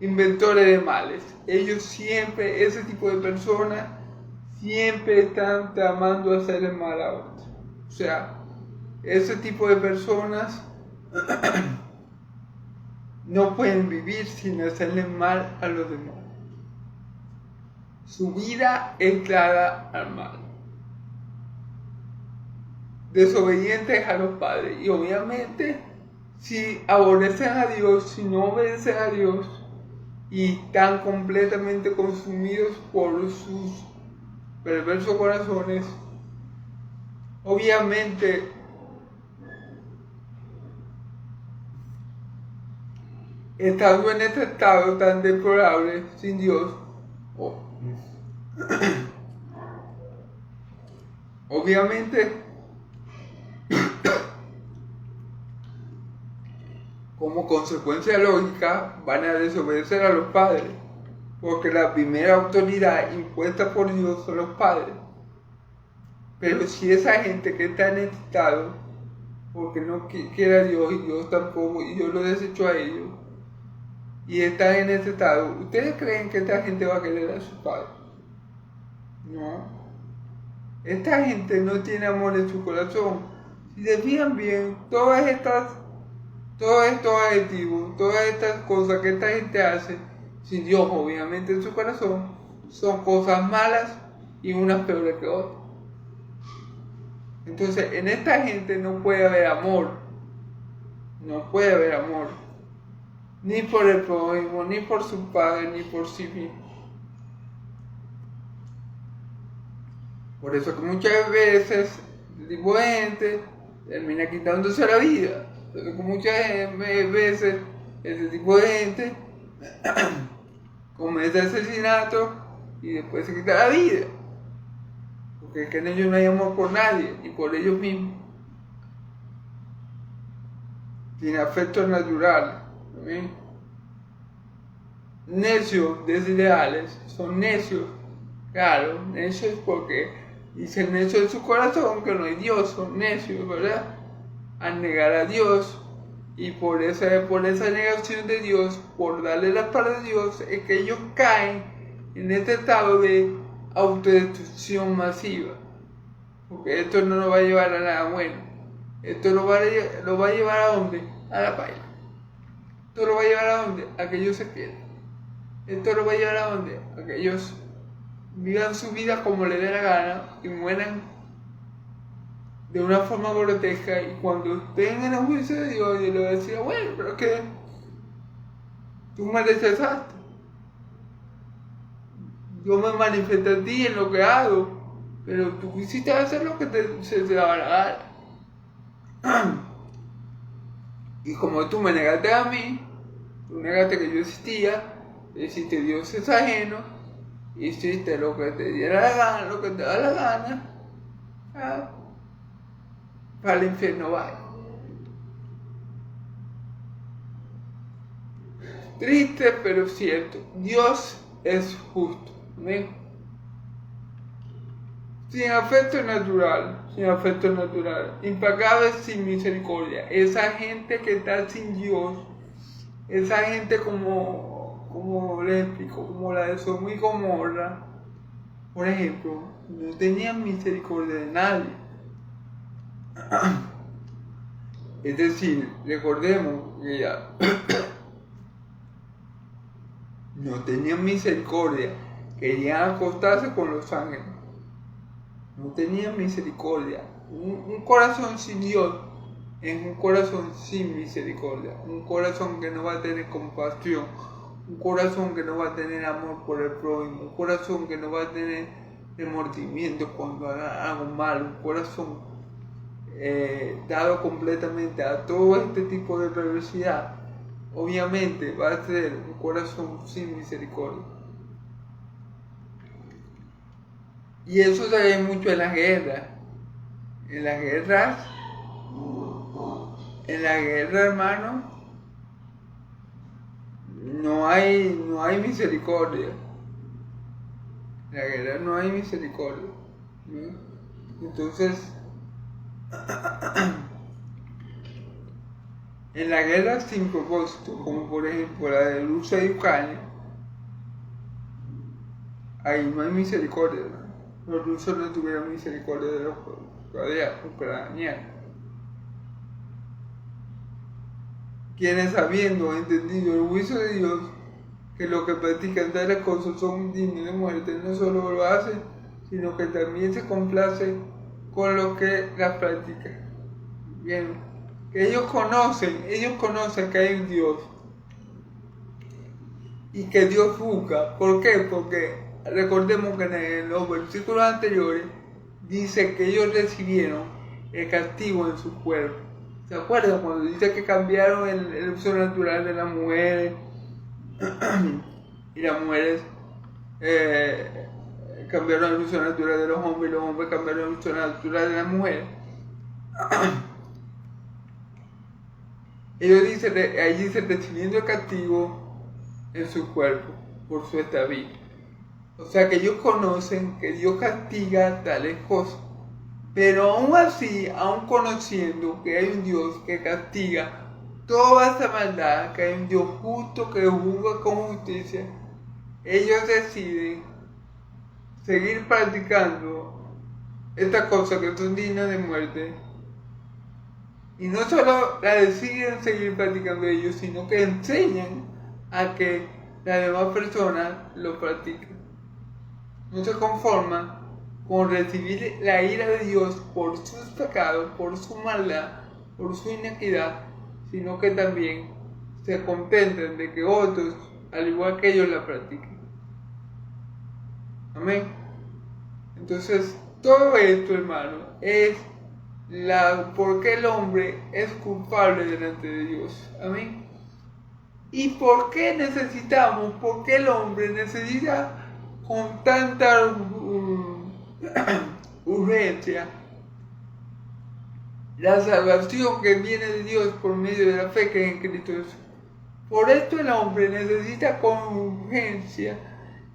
S1: inventores de males. Ellos siempre, ese tipo de personas, siempre están tramando hacerle mal a otros. O sea, ese tipo de personas no pueden vivir sin hacerle mal a los demás. Su vida es clara al mal. Desobedientes a los padres. Y obviamente, si aborrecen a Dios, si no obedecen a Dios, y están completamente consumidos por sus perversos corazones, obviamente estando en este estado tan deplorable sin Dios, obviamente como consecuencia lógica van a desobedecer a los padres, porque la primera autoridad impuesta por Dios son los padres. Pero si esa gente que está en este estado, porque no quiere a Dios y Dios tampoco, y Dios lo desechó a ellos, y están en este estado, ¿ustedes creen que esta gente va a querer a sus padres? No. Esta gente no tiene amor en su corazón. Si se fijan bien, todos estos adjetivos, todas estas cosas que esta gente hace, sin Dios obviamente en su corazón, son cosas malas y unas peores que otras. Entonces, en esta gente no puede haber amor. No puede haber amor. Ni por el prójimo, ni por su padre, ni por sí mismo. Por eso que muchas veces este tipo de gente termina quitándose la vida. Por eso que muchas veces este tipo de gente comete asesinato y después se quita la vida. Porque es que en ellos no hay amor por nadie, ni por ellos mismos. Tiene afecto natural. ¿Sí? Necios, desleales, son necios. Claro, necios porque dicen necios en su corazón que no hay Dios, son necios, ¿verdad? Al negar a Dios, y por esa negación de Dios, por darle la espalda a Dios, es que ellos caen en este estado de autodestrucción masiva. Porque esto no nos va a llevar a nada bueno. Esto lo va a llevar a dónde? A la paila. Esto lo va a llevar a dónde? A que ellos se pierdan. Esto lo va a llevar a dónde? A que ellos vivan su vida como les dé la gana y mueran de una forma grotesca, y cuando estén en el juicio de Dios, Dios le va a decir, bueno, pero es que tú me rechazaste. Yo me manifesté a ti en lo que hago, pero tú quisiste hacer lo que se te daba la gana. Y como tú me negaste a mí, tú negaste que yo existía, dijiste Dios es ajeno, hiciste lo que te diera la gana, lo que te da la gana, para el infierno vaya. Triste pero cierto, Dios es justo. ¿Amén? Sin afecto natural, implacable sin misericordia. Esa gente que está sin Dios, esa gente como les explico, como la de Sodoma y Gomorra, por ejemplo, no tenían misericordia de nadie. Es decir, recordemos que ya no tenían misericordia, querían acostarse con los ángeles. No tenían misericordia. Un corazón sin Dios es un corazón sin misericordia. Un corazón que no va a tener compasión. Un corazón que no va a tener amor por el prójimo. Un corazón que no va a tener remordimiento cuando haga algo mal. Un corazón dado completamente a todo este tipo de perversidad. Obviamente va a ser un corazón sin misericordia. Y eso se ve mucho en las guerras. En las guerras en la guerra, hermano, no hay misericordia. En la guerra no hay misericordia, ¿no? Entonces, en la guerra sin propósito, como por ejemplo la de Rusia y Ucrania, ahí no hay misericordia, ¿no? Los rusos no tuvieron misericordia de los ucranianos. Quienes habiendo entendido el juicio de Dios, que lo que practican tales cosas son dignos de muerte, no solo lo hacen, sino que también se complace con los que las practican. Bien, que ellos conocen que hay un Dios y que Dios juzga. ¿Por qué? Porque recordemos que en los versículos anteriores dice que ellos recibieron el castigo en su cuerpo. ¿Se acuerdan cuando dice que cambiaron el uso natural de las mujeres y las mujeres cambiaron el uso natural de los hombres y los hombres cambiaron el uso natural de las mujeres? Ellos dicen, ahí dice, recibiendo el castigo en su cuerpo por su extravío. O sea que ellos conocen que Dios castiga tales cosas. Pero aún así, aún conociendo que hay un Dios que castiga toda esa maldad, que hay un Dios justo que juzga con justicia, ellos deciden seguir practicando estas cosas que son dignas de muerte. Y no solo la deciden seguir practicando ellos, sino que enseñan a que las demás personas lo practiquen. No se conforman con recibir la ira de Dios por sus pecados, por su maldad, por su inequidad, sino que también se contentan de que otros, al igual que ellos, la practiquen. Amén. Entonces, todo esto, hermano, es por qué el hombre es culpable delante de Dios. Amén. ¿Y por qué el hombre necesita con tanta urgencia la salvación que viene de Dios por medio de la fe que es en Cristo Jesús? Por esto el hombre necesita con urgencia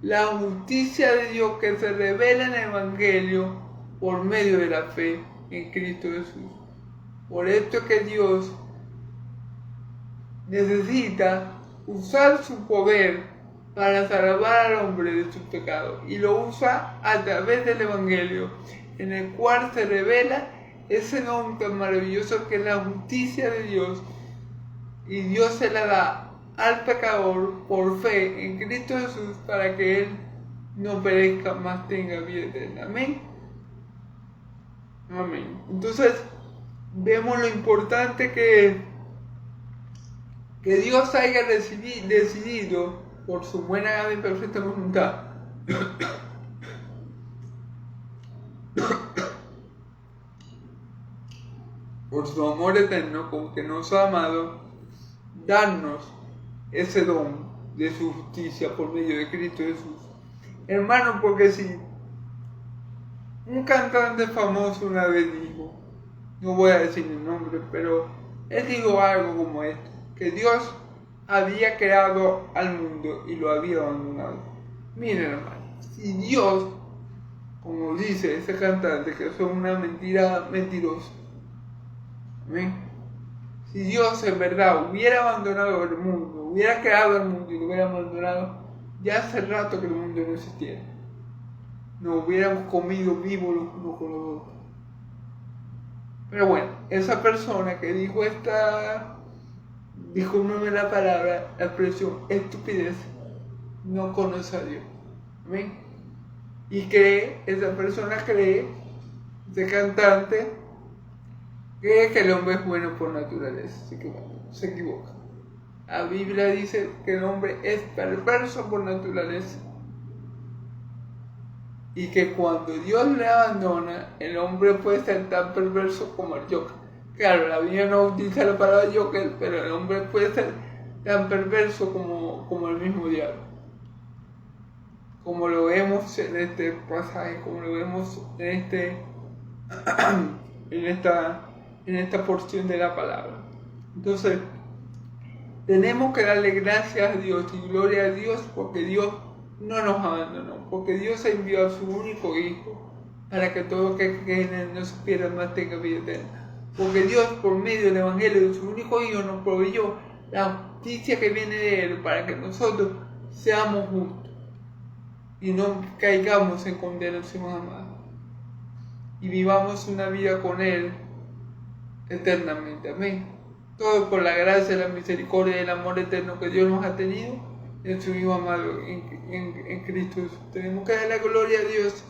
S1: la justicia de Dios que se revela en el Evangelio por medio de la fe en Cristo Jesús. Por esto es que Dios necesita usar su poder para salvar al hombre de sus pecados, y lo usa a través del Evangelio, en el cual se revela ese don tan maravilloso que es la justicia de Dios, y Dios se la da al pecador por fe en Cristo Jesús para que él no perezca, más tenga vida eterna. Amén. Amén. Entonces vemos lo importante que Dios haya decidido por su buena gana y perfecta voluntad por su amor eterno con que nos ha amado, darnos ese don de su justicia por medio de Cristo Jesús. Hermano, porque si un cantante famoso una vez dijo, no voy a decir el nombre, pero él dijo algo como esto, que Dios había creado al mundo y lo había abandonado. Miren, hermano, si Dios, como dice ese cantante, que eso es una mentira mentirosa, ¿amén? Si Dios en verdad hubiera abandonado el mundo, hubiera creado el mundo y lo hubiera abandonado, ya hace rato que el mundo no existiera. Nos hubiéramos comido vivos los unos con los otros. Pero bueno, esa persona que dijo discúlpeme la palabra, la expresión estupidez, no conoce a Dios. ¿Amén? Y esa persona cree, ese cantante, cree que el hombre es bueno por naturaleza. Se equivoca. La Biblia dice que el hombre es perverso por naturaleza. Y que cuando Dios le abandona, el hombre puede ser tan perverso como el Joker. Claro, la Biblia no utiliza la palabra Joker, pero el hombre puede ser tan perverso como el mismo diablo. Como lo vemos en este pasaje, como lo vemos en esta porción de la palabra. Entonces, tenemos que darle gracias a Dios y gloria a Dios porque Dios no nos abandonó, porque Dios envió a su único Hijo para que todo que cree en Él no se pierda, más tenga vida eterna. Porque Dios, por medio del Evangelio de su único Hijo, nos proveyó la justicia que viene de Él para que nosotros seamos justos y no caigamos en condenación jamás y vivamos una vida con Él eternamente. Amén. Todo por la gracia, la misericordia y el amor eterno que Dios nos ha tenido en su Hijo amado, en Cristo Jesús. Tenemos que dar la gloria a Dios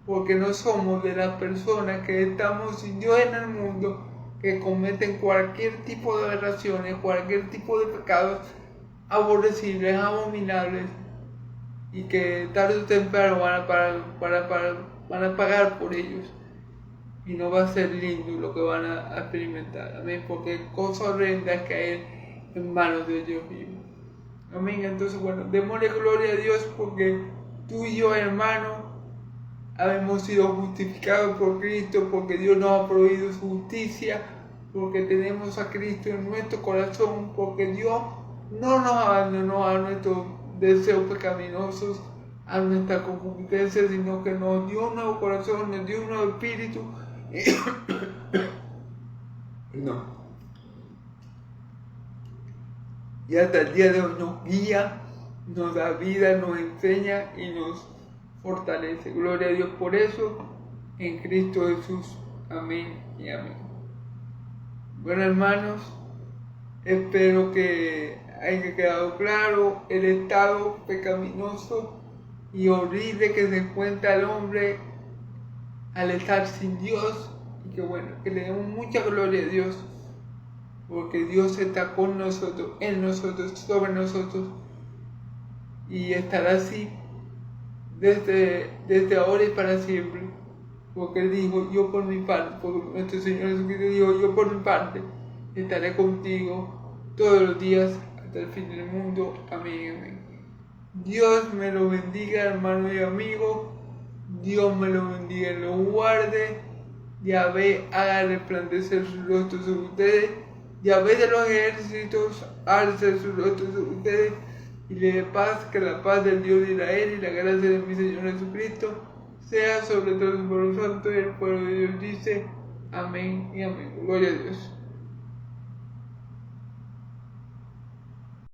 S1: porque no somos de las personas que estamos sin Dios en el mundo, que cometen cualquier tipo de aberraciones, cualquier tipo de pecados aborrecibles, abominables, y que tarde o temprano van a pagar por ellos. Y no va a ser lindo lo que van a experimentar. Amén. Porque cosa horrenda es caer en manos de Dios mismo. Amén. Entonces, bueno, démosle gloria a Dios porque tú y yo, hermano, hemos sido justificados por Cristo, porque Dios nos ha proveído su justicia, porque tenemos a Cristo en nuestro corazón, porque Dios no nos abandonó a nuestros deseos pecaminosos, a nuestra concupiscencia, sino que nos dio un nuevo corazón, nos dio un nuevo espíritu. No. Y hasta el día de hoy nos guía, nos da vida, nos enseña y nos fortalece. Gloria a Dios por eso, en Cristo Jesús. Amén y amén. Bueno, hermanos, espero que haya quedado claro el estado pecaminoso y horrible que se encuentra el hombre al estar sin Dios, y que bueno, que le demos mucha gloria a Dios, porque Dios está con nosotros, en nosotros, sobre nosotros, y estará así desde ahora y para siempre, porque Él dijo, yo por mi parte, porque nuestro Señor Jesucristo dijo, yo por mi parte estaré contigo todos los días hasta el fin del mundo. Amén, amén. Dios me lo bendiga, hermano y amigo. Dios me lo bendiga y lo guarde. Yahvé haga resplandecer su rostro sobre ustedes. Yahvé de los ejércitos alce su rostro sobre ustedes y le dé paz, que la paz del Dios de Israel y la gracia de mi Señor Jesucristo sea sobre todos los pueblos santos y el pueblo de Dios dice amén y amén. Gloria a Dios.